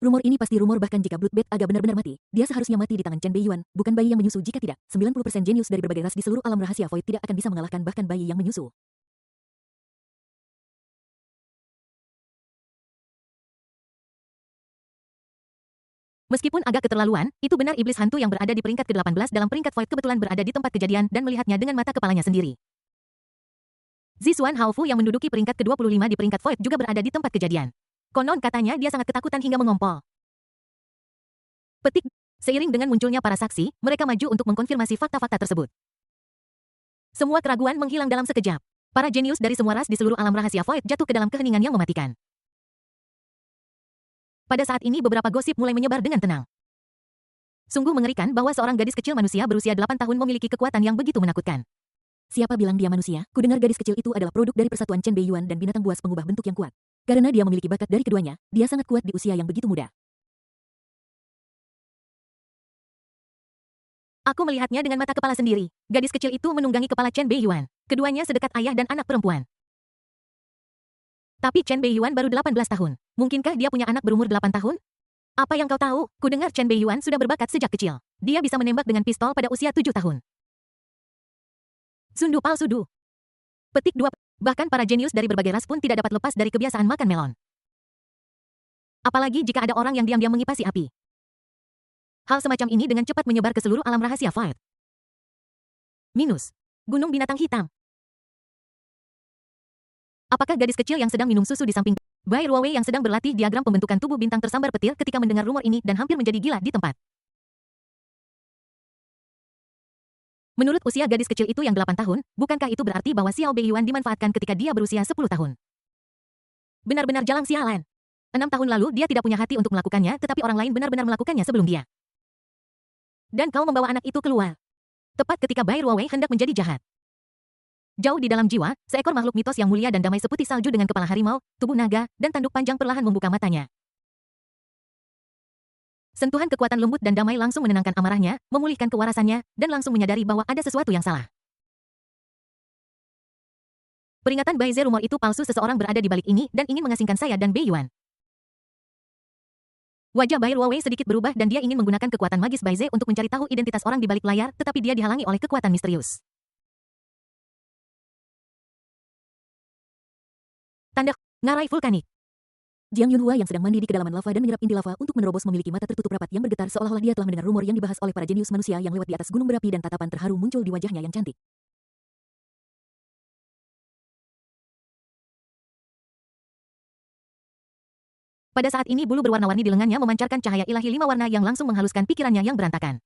Rumor ini pasti rumor bahkan jika Bloodbath Aga benar-benar mati, dia seharusnya mati di tangan Chen Beiyuan, bukan bayi yang menyusu jika tidak. 90% jenius dari berbagai ras di seluruh alam rahasia Void tidak akan bisa mengalahkan bahkan bayi yang menyusu. Meskipun agak keterlaluan, itu benar iblis hantu yang berada di peringkat ke-18 dalam peringkat Void kebetulan berada di tempat kejadian dan melihatnya dengan mata kepalanya sendiri. Zixuan Haofu yang menduduki peringkat ke-25 di peringkat Void juga berada di tempat kejadian. Konon katanya dia sangat ketakutan hingga mengompol. Petik. Seiring dengan munculnya para saksi, mereka maju untuk mengkonfirmasi fakta-fakta tersebut. Semua keraguan menghilang dalam sekejap. Para jenius dari semua ras di seluruh alam rahasia Void jatuh ke dalam keheningan yang mematikan. Pada saat ini beberapa gosip mulai menyebar dengan tenang. Sungguh mengerikan bahwa seorang gadis kecil manusia berusia 8 tahun memiliki kekuatan yang begitu menakutkan. Siapa bilang dia manusia? Kudengar gadis kecil itu adalah produk dari persatuan Chen Beiyuan dan binatang buas pengubah bentuk yang kuat. Karena dia memiliki bakat dari keduanya, dia sangat kuat di usia yang begitu muda. Aku melihatnya dengan mata kepala sendiri. Gadis kecil itu menunggangi kepala Chen Beiyuan. Keduanya sedekat ayah dan anak perempuan. Tapi Chen Beiyuan baru 18 tahun. Mungkinkah dia punya anak berumur 8 tahun? Apa yang kau tahu? Kudengar Chen Beiyuan sudah berbakat sejak kecil. Dia bisa menembak dengan pistol pada usia 7 tahun. Sundu palsu du. Petik 2. Bahkan para jenius dari berbagai ras pun tidak dapat lepas dari kebiasaan makan melon. Apalagi jika ada orang yang diam-diam mengipasi api. Hal semacam ini dengan cepat menyebar ke seluruh alam rahasia Fight. Minus. Gunung binatang hitam. Apakah gadis kecil yang sedang minum susu di samping Bai Ruowei yang sedang berlatih diagram pembentukan tubuh bintang tersambar petir ketika mendengar rumor ini dan hampir menjadi gila di tempat? Menurut usia gadis kecil itu yang 8 tahun, bukankah itu berarti bahwa Xiao Beiyuan dimanfaatkan ketika dia berusia 10 tahun? Benar-benar jalang sialan. 6 tahun lalu dia tidak punya hati untuk melakukannya, tetapi orang lain benar-benar melakukannya sebelum dia. Dan kau membawa anak itu keluar. Tepat ketika Bai Ruowei hendak menjadi jahat. Jauh di dalam jiwa, seekor makhluk mitos yang mulia dan damai seputih salju dengan kepala harimau, tubuh naga, dan tanduk panjang perlahan membuka matanya. Sentuhan kekuatan lembut dan damai langsung menenangkan amarahnya, memulihkan kewarasannya, dan langsung menyadari bahwa ada sesuatu yang salah. Peringatan Baize rumor itu palsu, seseorang berada di balik ini dan ingin mengasingkan saya dan Beiyuan. Wajah Bai Ruowei sedikit berubah dan dia ingin menggunakan kekuatan magis Baize untuk mencari tahu identitas orang di balik layar, tetapi dia dihalangi oleh kekuatan misterius. Tanda ngarai vulkanik. Jiang Yunhua yang sedang mandi di kedalaman lava dan menyerap inti lava untuk menerobos memiliki mata tertutup rapat yang bergetar seolah-olah dia telah mendengar rumor yang dibahas oleh para jenius manusia yang lewat di atas gunung berapi dan tatapan terharu muncul di wajahnya yang cantik. Pada saat ini bulu berwarna-warni di lengannya memancarkan cahaya ilahi 5 warna yang langsung menghaluskan pikirannya yang berantakan.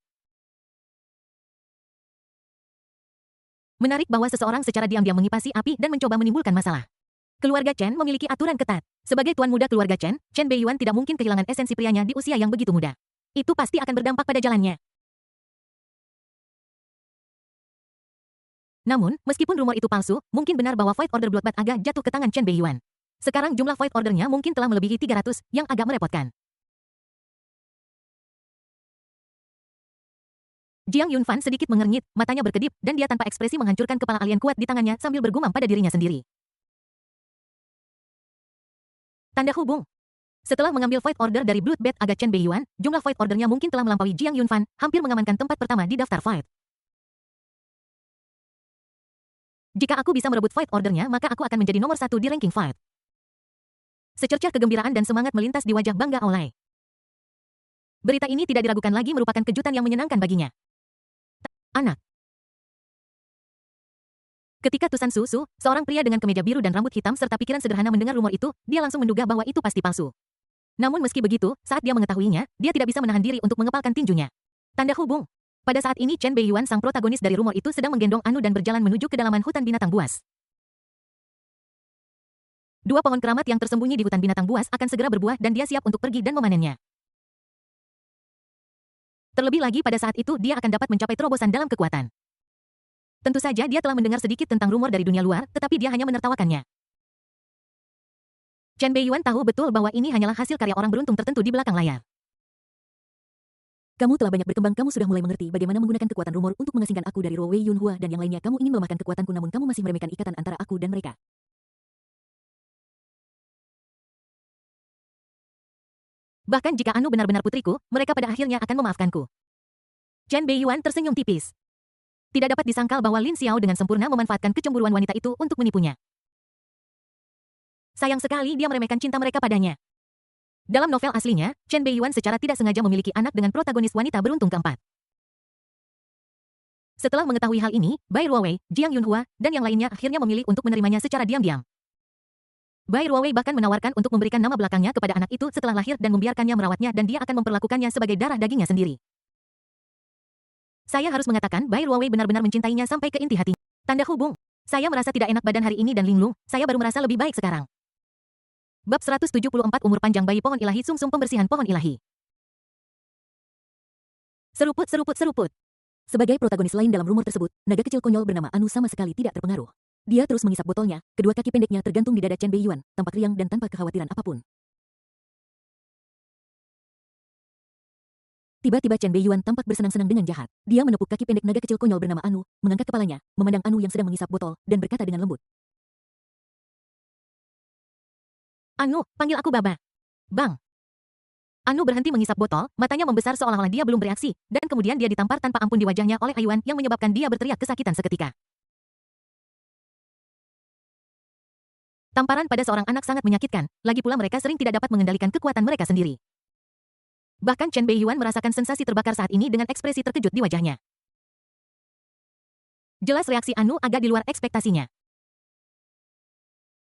Menarik bahwa seseorang secara diam-diam mengipasi api dan mencoba menimbulkan masalah. Keluarga Chen memiliki aturan ketat. Sebagai tuan muda keluarga Chen, Chen Beiyuan tidak mungkin kehilangan esensi prianya di usia yang begitu muda. Itu pasti akan berdampak pada jalannya. Namun, meskipun rumor itu palsu, mungkin benar bahwa Fight Order Bloodbath agak jatuh ke tangan Chen Beiyuan. Sekarang jumlah Fight Order-nya mungkin telah melebihi 300, yang agak merepotkan. Jiang Yunfan sedikit mengernyit, matanya berkedip, dan dia tanpa ekspresi menghancurkan kepala alien kuat di tangannya sambil bergumam pada dirinya sendiri. Tanda hubung. Setelah mengambil Fight Order dari Bloodbath Aga Chen Beiyuan, jumlah Fight Order-nya mungkin telah melampaui Jiang Yunfan, hampir mengamankan tempat pertama di daftar Fight. Jika aku bisa merebut Fight Order-nya, maka aku akan menjadi nomor 1 di ranking Fight. Secercah kegembiraan dan semangat melintas di wajah Bangga Aulai. Berita ini tidak diragukan lagi merupakan kejutan yang menyenangkan baginya. Anak. Ketika Tusan Su, seorang pria dengan kemeja biru dan rambut hitam serta pikiran sederhana mendengar rumor itu, dia langsung menduga bahwa itu pasti palsu. Namun meski begitu, saat dia mengetahuinya, dia tidak bisa menahan diri untuk mengepalkan tinjunya. Tanda hubung. Pada saat ini Chen Beiyuan sang protagonis dari rumor itu sedang menggendong Anu dan berjalan menuju ke dalaman hutan binatang buas. Dua pohon keramat yang tersembunyi di hutan binatang buas akan segera berbuah dan dia siap untuk pergi dan memanennya. Terlebih lagi pada saat itu dia akan dapat mencapai terobosan dalam kekuatan. Tentu saja dia telah mendengar sedikit tentang rumor dari dunia luar, tetapi dia hanya menertawakannya. Chen Beiyuan tahu betul bahwa ini hanyalah hasil karya orang beruntung tertentu di belakang layar. Kamu telah banyak berkembang, kamu sudah mulai mengerti bagaimana menggunakan kekuatan rumor untuk mengasingkan aku dari Ruowei Yunhua dan yang lainnya. Kamu ingin melemahkan kekuatanku namun kamu masih meremehkan ikatan antara aku dan mereka. Bahkan jika Anu benar-benar putriku, mereka pada akhirnya akan memaafkanku. Chen Beiyuan tersenyum tipis. Tidak dapat disangkal bahwa Lin Xiao dengan sempurna memanfaatkan kecemburuan wanita itu untuk menipunya. Sayang sekali dia meremehkan cinta mereka padanya. Dalam novel aslinya, Chen Beiyuan secara tidak sengaja memiliki anak dengan protagonis wanita beruntung keempat. Setelah mengetahui hal ini, Bai Ruowei, Jiang Yunhua, dan yang lainnya akhirnya memilih untuk menerimanya secara diam-diam. Bai Ruowei bahkan menawarkan untuk memberikan nama belakangnya kepada anak itu setelah lahir dan membiarkannya merawatnya dan dia akan memperlakukannya sebagai darah dagingnya sendiri. Saya harus mengatakan Bai Ruowei benar-benar mencintainya sampai ke inti hati. Tanda hubung. Saya merasa tidak enak badan hari ini dan linglung, saya baru merasa lebih baik sekarang. Bab 174 Umur Panjang Bayi Pohon Ilahi Sumsum Pembersihan Pohon Ilahi. Seruput, seruput, seruput. Sebagai protagonis lain dalam rumor tersebut, naga kecil konyol bernama Anu sama sekali tidak terpengaruh. Dia terus mengisap botolnya, kedua kaki pendeknya tergantung di dada Chen Beiyuan, tampak riang dan tanpa kekhawatiran apapun. Tiba-tiba Chen Beiyuan tampak bersenang-senang dengan jahat. Dia menepuk kaki pendek naga kecil konyol bernama Anu, mengangkat kepalanya, memandang Anu yang sedang mengisap botol, dan berkata dengan lembut. Anu, panggil aku Baba. Bang. Anu berhenti mengisap botol, matanya membesar seolah-olah dia belum bereaksi, dan kemudian dia ditampar tanpa ampun di wajahnya oleh Ayuan yang menyebabkan dia berteriak kesakitan seketika. Tamparan pada seorang anak sangat menyakitkan, lagi pula mereka sering tidak dapat mengendalikan kekuatan mereka sendiri. Bahkan Chen Beiyuan merasakan sensasi terbakar saat ini dengan ekspresi terkejut di wajahnya. Jelas reaksi Anu agak di luar ekspektasinya.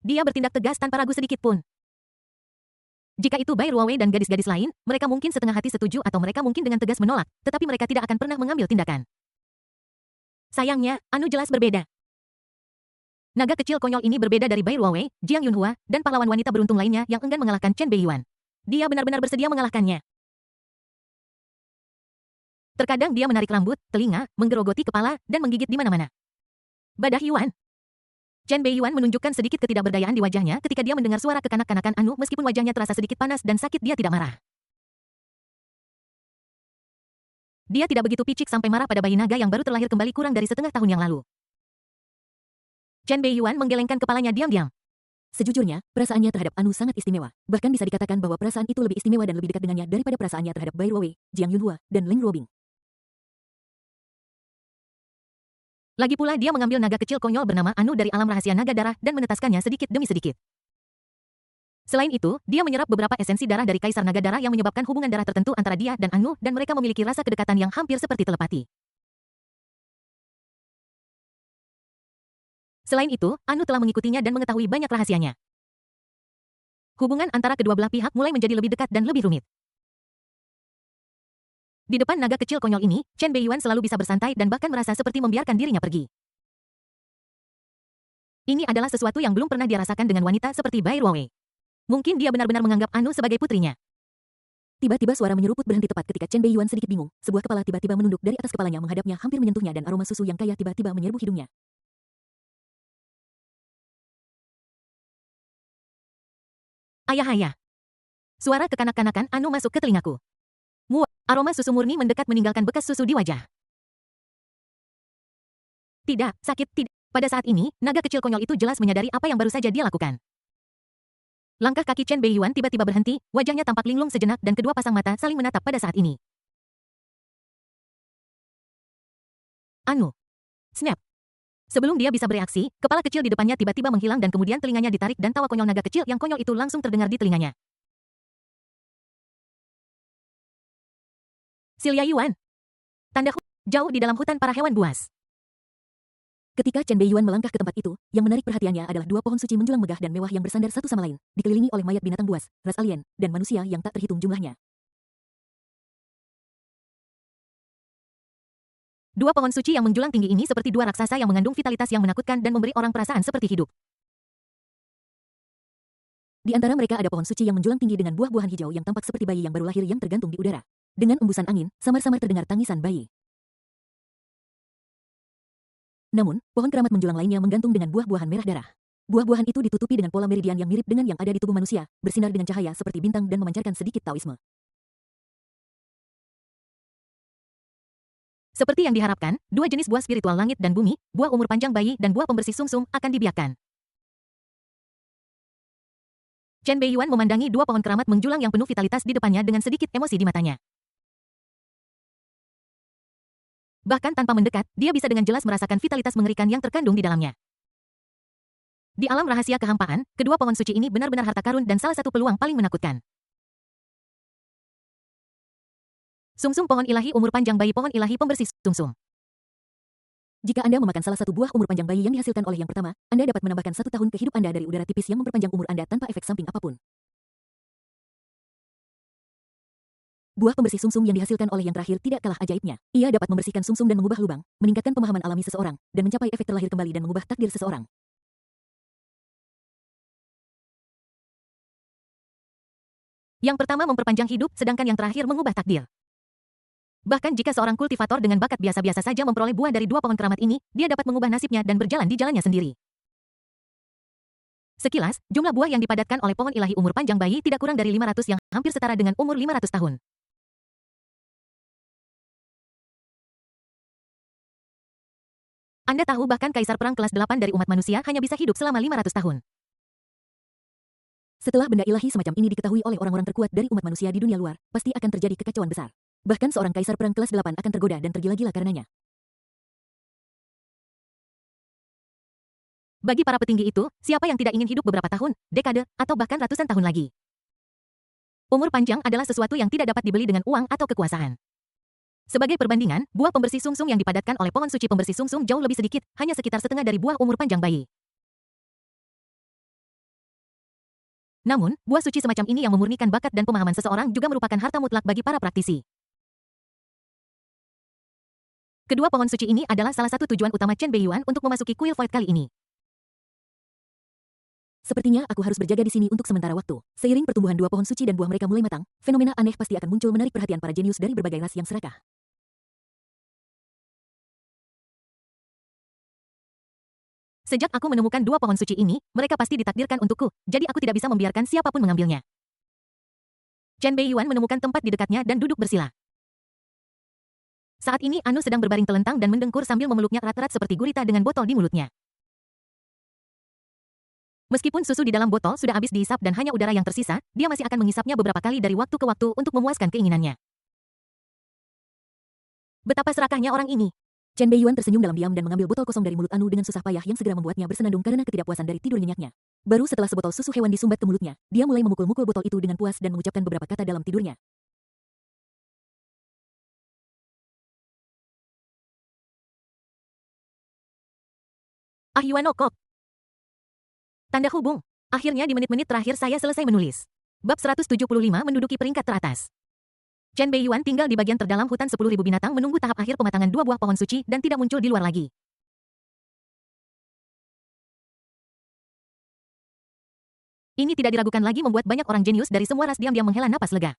Dia bertindak tegas tanpa ragu sedikit pun. Jika itu Bai Ruowei dan gadis-gadis lain, mereka mungkin setengah hati setuju atau mereka mungkin dengan tegas menolak, tetapi mereka tidak akan pernah mengambil tindakan. Sayangnya, Anu jelas berbeda. Naga kecil konyol ini berbeda dari Bai Ruowei, Jiang Yunhua, dan pahlawan wanita beruntung lainnya yang enggan mengalahkan Chen Beiyuan. Dia benar-benar bersedia mengalahkannya. Terkadang dia menarik rambut, telinga, menggerogoti kepala, dan menggigit di mana-mana. Badah Yuan. Chen Beiyuan menunjukkan sedikit ketidakberdayaan di wajahnya ketika dia mendengar suara kekanak-kanakan Anu meskipun wajahnya terasa sedikit panas dan sakit dia tidak marah. Dia tidak begitu picik sampai marah pada bayi naga yang baru terlahir kembali kurang dari setengah tahun yang lalu. Chen Beiyuan menggelengkan kepalanya diam-diam. Sejujurnya, perasaannya terhadap Anu sangat istimewa. Bahkan bisa dikatakan bahwa perasaan itu lebih istimewa dan lebih dekat dengannya daripada perasaannya terhadap Bai Ruowei, Jiang Yunhua, dan Leng Ruobing. Lagi pula dia mengambil naga kecil konyol bernama Anu dari alam rahasia naga darah dan menetaskannya sedikit demi sedikit. Selain itu, dia menyerap beberapa esensi darah dari Kaisar Naga Darah yang menyebabkan hubungan darah tertentu antara dia dan Anu dan mereka memiliki rasa kedekatan yang hampir seperti telepati. Selain itu, Anu telah mengikutinya dan mengetahui banyak rahasianya. Hubungan antara kedua belah pihak mulai menjadi lebih dekat dan lebih rumit. Di depan naga kecil konyol ini, Chen Beiyuan selalu bisa bersantai dan bahkan merasa seperti membiarkan dirinya pergi. Ini adalah sesuatu yang belum pernah dia rasakan dengan wanita seperti Bai Ruowei. Mungkin dia benar-benar menganggap Anu sebagai putrinya. Tiba-tiba suara menyeruput berhenti tepat ketika Chen Beiyuan sedikit bingung. Sebuah kepala tiba-tiba menunduk dari atas kepalanya menghadapnya hampir menyentuhnya dan aroma susu yang kaya tiba-tiba menyerbu hidungnya. Ayah. Suara kekanak-kanakan Anu masuk ke telingaku. Aroma susu murni mendekat meninggalkan bekas susu di wajah. Tidak, sakit, tidak. Pada saat ini, naga kecil konyol itu jelas menyadari apa yang baru saja dia lakukan. Langkah kaki Chen Beiyuan tiba-tiba berhenti, wajahnya tampak linglung sejenak dan kedua pasang mata saling menatap pada saat ini. Anu. Snap. Sebelum dia bisa bereaksi, kepala kecil di depannya tiba-tiba menghilang dan kemudian telinganya ditarik dan tawa konyol naga kecil yang konyol itu langsung terdengar di telinganya. Xilya Yuan. Tanda jauh di dalam hutan para hewan buas. Ketika Chen Beiyuan melangkah ke tempat itu, yang menarik perhatiannya adalah dua pohon suci menjulang megah dan mewah yang bersandar satu sama lain, dikelilingi oleh mayat binatang buas, ras alien, dan manusia yang tak terhitung jumlahnya. Dua pohon suci yang menjulang tinggi ini seperti dua raksasa yang mengandung vitalitas yang menakutkan dan memberi orang perasaan seperti hidup. Di antara mereka ada pohon suci yang menjulang tinggi dengan buah-buahan hijau yang tampak seperti bayi yang baru lahir yang tergantung di udara. Dengan embusan angin, samar-samar terdengar tangisan bayi. Namun, pohon keramat menjulang lainnya menggantung dengan buah-buahan merah darah. Buah-buahan itu ditutupi dengan pola meridian yang mirip dengan yang ada di tubuh manusia, bersinar dengan cahaya seperti bintang dan memancarkan sedikit taoisme. Seperti yang diharapkan, dua jenis buah spiritual langit dan bumi, buah umur panjang bayi dan buah pembersih sumsum akan dibiarkan. Chen Beiyuan memandangi dua pohon keramat menjulang yang penuh vitalitas di depannya dengan sedikit emosi di matanya. Bahkan tanpa mendekat, dia bisa dengan jelas merasakan vitalitas mengerikan yang terkandung di dalamnya. Di alam rahasia kehampaan, kedua pohon suci ini benar-benar harta karun dan salah satu peluang paling menakutkan. Sumsum pohon ilahi umur panjang bayi pohon ilahi pembersih sumsum. Jika Anda memakan salah satu buah umur panjang bayi yang dihasilkan oleh yang pertama, Anda dapat menambahkan 1 tahun ke hidup Anda dari udara tipis yang memperpanjang umur Anda tanpa efek samping apapun. Buah pembersih sumsum yang dihasilkan oleh yang terakhir tidak kalah ajaibnya. Ia dapat membersihkan sumsum dan mengubah lubang, meningkatkan pemahaman alami seseorang, dan mencapai efek terlahir kembali dan mengubah takdir seseorang. Yang pertama memperpanjang hidup, sedangkan yang terakhir mengubah takdir. Bahkan jika seorang kultivator dengan bakat biasa-biasa saja memperoleh buah dari dua pohon keramat ini, dia dapat mengubah nasibnya dan berjalan di jalannya sendiri. Sekilas, jumlah buah yang dipadatkan oleh pohon ilahi umur panjang bayi tidak kurang dari 500 yang hampir setara dengan umur 500 tahun. Anda tahu bahkan kaisar perang kelas 8 dari umat manusia hanya bisa hidup selama 500 tahun. Setelah benda ilahi semacam ini diketahui oleh orang-orang terkuat dari umat manusia di dunia luar, pasti akan terjadi kekacauan besar. Bahkan seorang kaisar perang kelas 8 akan tergoda dan tergila-gila karenanya. Bagi para petinggi itu, siapa yang tidak ingin hidup beberapa tahun, dekade, atau bahkan ratusan tahun lagi? Umur panjang adalah sesuatu yang tidak dapat dibeli dengan uang atau kekuasaan. Sebagai perbandingan, buah pembersih sungsung yang dipadatkan oleh pohon suci pembersih sungsung jauh lebih sedikit, hanya sekitar setengah dari buah umur panjang bayi. Namun, buah suci semacam ini yang memurnikan bakat dan pemahaman seseorang juga merupakan harta mutlak bagi para praktisi. Kedua pohon suci ini adalah salah satu tujuan utama Chen Beiyuan untuk memasuki kuil void kali ini. Sepertinya aku harus berjaga di sini untuk sementara waktu. Seiring pertumbuhan dua pohon suci dan buah mereka mulai matang, fenomena aneh pasti akan muncul menarik perhatian para jenius dari berbagai ras yang serakah. Sejak aku menemukan dua pohon suci ini, mereka pasti ditakdirkan untukku, jadi aku tidak bisa membiarkan siapapun mengambilnya. Chen Beiyuan menemukan tempat di dekatnya dan duduk bersila. Saat ini Anu sedang berbaring telentang dan mendengkur sambil memeluknya erat-erat seperti gurita dengan botol di mulutnya. Meskipun susu di dalam botol sudah habis dihisap dan hanya udara yang tersisa, dia masih akan menghisapnya beberapa kali dari waktu ke waktu untuk memuaskan keinginannya. Betapa serakahnya orang ini. Chen Beiyuan tersenyum dalam diam dan mengambil botol kosong dari mulut Anu dengan susah payah yang segera membuatnya bersenandung karena ketidakpuasan dari tidur nyenyaknya. Baru setelah sebotol susu hewan disumbat ke mulutnya, dia mulai memukul-mukul botol itu dengan puas dan mengucapkan beberapa kata dalam tidurnya. Ahyuan Okok. Tanda hubung. Akhirnya di menit-menit terakhir saya selesai menulis. Bab 175 menduduki peringkat teratas. Chen Beiyuan tinggal di bagian terdalam hutan 10.000 binatang menunggu tahap akhir pematangan dua buah pohon suci dan tidak muncul di luar lagi. Ini tidak diragukan lagi membuat banyak orang jenius dari semua ras diam-diam menghela napas lega.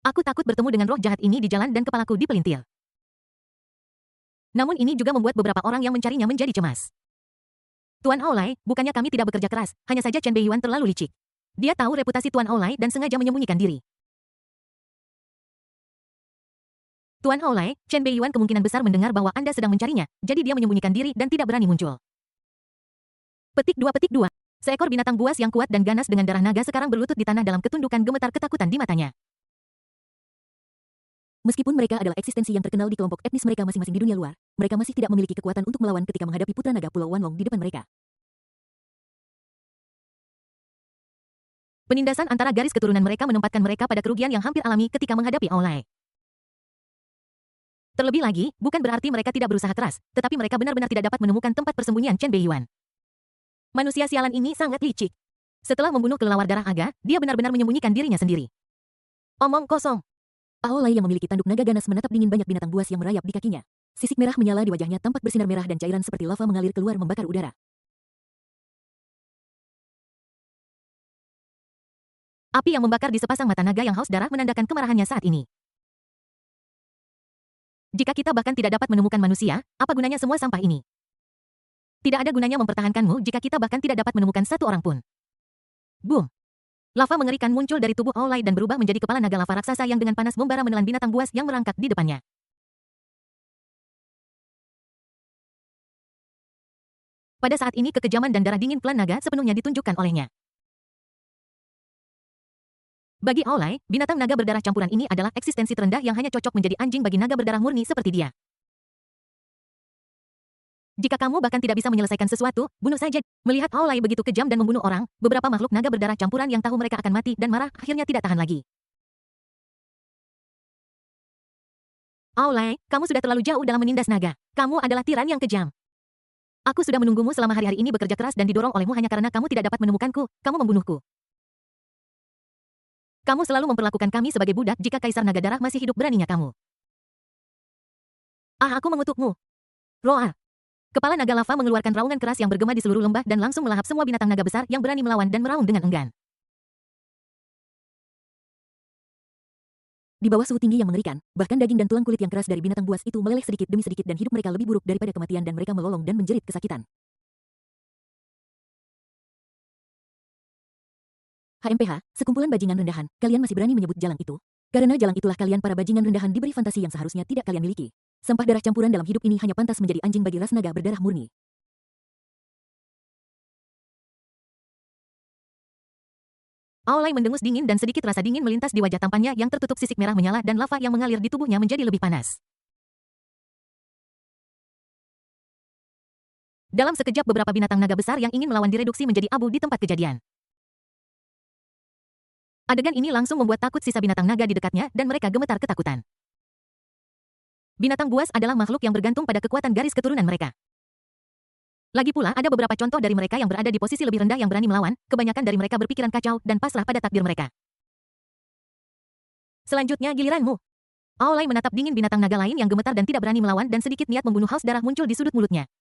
Aku takut bertemu dengan roh jahat ini di jalan dan kepalaku dipelintir. Namun ini juga membuat beberapa orang yang mencarinya menjadi cemas. Tuan Aolai, bukannya kami tidak bekerja keras, hanya saja Chen Beiyuan terlalu licik. Dia tahu reputasi Tuan Aolai dan sengaja menyembunyikan diri. Tuan Aolai, Chen Beiyuan kemungkinan besar mendengar bahwa Anda sedang mencarinya, jadi dia menyembunyikan diri dan tidak berani muncul. Petik 2. Seekor binatang buas yang kuat dan ganas dengan darah naga sekarang berlutut di tanah dalam ketundukan gemetar ketakutan di matanya. Meskipun mereka adalah eksistensi yang terkenal di kelompok etnis mereka masing-masing di dunia luar, mereka masih tidak memiliki kekuatan untuk melawan ketika menghadapi putra naga Pulau Wanlong di depan mereka. Penindasan antara garis keturunan mereka menempatkan mereka pada kerugian yang hampir alami ketika menghadapi Aolai. Terlebih lagi, bukan berarti mereka tidak berusaha keras, tetapi mereka benar-benar tidak dapat menemukan tempat persembunyian Chen Beiyuan. Manusia sialan ini sangat licik. Setelah membunuh kelelawar darah Aga, dia benar-benar menyembunyikan dirinya sendiri. Omong kosong. Aolai yang memiliki tanduk naga ganas menatap dingin banyak binatang buas yang merayap di kakinya. Sisik merah menyala di wajahnya tampak bersinar merah dan cairan seperti lava mengalir keluar membakar udara. Api yang membakar di sepasang mata naga yang haus darah menandakan kemarahannya saat ini. Jika kita bahkan tidak dapat menemukan manusia, apa gunanya semua sampah ini? Tidak ada gunanya mempertahankanmu jika kita bahkan tidak dapat menemukan satu orang pun. Boom! Lava mengerikan muncul dari tubuh Aolai dan berubah menjadi kepala naga lava raksasa yang dengan panas membara menelan binatang buas yang merangkak di depannya. Pada saat ini kekejaman dan darah dingin klan naga sepenuhnya ditunjukkan olehnya. Bagi Aolai, binatang naga berdarah campuran ini adalah eksistensi terendah yang hanya cocok menjadi anjing bagi naga berdarah murni seperti dia. Jika kamu bahkan tidak bisa menyelesaikan sesuatu, bunuh saja. Melihat Aolai begitu kejam dan membunuh orang, beberapa makhluk naga berdarah campuran yang tahu mereka akan mati dan marah akhirnya tidak tahan lagi. Aolai, kamu sudah terlalu jauh dalam menindas naga. Kamu adalah tiran yang kejam. Aku sudah menunggumu selama hari-hari ini bekerja keras dan didorong olehmu hanya karena kamu tidak dapat menemukanku, kamu membunuhku. Kamu selalu memperlakukan kami sebagai budak jika Kaisar Naga Darah masih hidup, beraninya kamu. Aku mengutukmu. Roar. Kepala naga lava mengeluarkan raungan keras yang bergema di seluruh lembah dan langsung melahap semua binatang naga besar yang berani melawan dan meraung dengan enggan. Di bawah suhu tinggi yang mengerikan, bahkan daging dan tulang kulit yang keras dari binatang buas itu meleleh sedikit demi sedikit dan hidup mereka lebih buruk daripada kematian dan mereka melolong dan menjerit kesakitan. HMPH, sekumpulan bajingan rendahan, kalian masih berani menyebut jalan itu? Karena jalan itulah kalian para bajingan rendahan diberi fantasi yang seharusnya tidak kalian miliki. Sampah darah campuran dalam hidup ini hanya pantas menjadi anjing bagi ras naga berdarah murni. Aolai mendengus dingin dan sedikit rasa dingin melintas di wajah tampannya yang tertutup sisik merah menyala dan lava yang mengalir di tubuhnya menjadi lebih panas. Dalam sekejap beberapa binatang naga besar yang ingin melawan direduksi menjadi abu di tempat kejadian. Adegan ini langsung membuat takut sisa binatang naga di dekatnya dan mereka gemetar ketakutan. Binatang buas adalah makhluk yang bergantung pada kekuatan garis keturunan mereka. Lagi pula ada beberapa contoh dari mereka yang berada di posisi lebih rendah yang berani melawan, kebanyakan dari mereka berpikiran kacau dan pasrah pada takdir mereka. Selanjutnya giliranmu. Aolai menatap dingin binatang naga lain yang gemetar dan tidak berani melawan dan sedikit niat membunuh haus darah muncul di sudut mulutnya.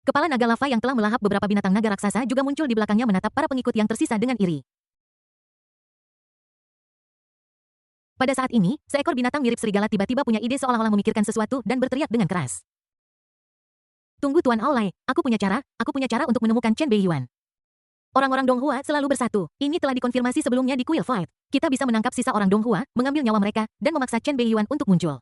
Kepala naga lava yang telah melahap beberapa binatang naga raksasa juga muncul di belakangnya menatap para pengikut yang tersisa dengan iri. Pada saat ini, seekor binatang mirip serigala tiba-tiba punya ide seolah-olah memikirkan sesuatu dan berteriak dengan keras. Tunggu Tuan Aolai, aku punya cara untuk menemukan Chen Beiyuan. Orang-orang Donghua selalu bersatu. Ini telah dikonfirmasi sebelumnya di Kuil Fight. Kita bisa menangkap sisa orang Donghua, mengambil nyawa mereka, dan memaksa Chen Beiyuan untuk muncul.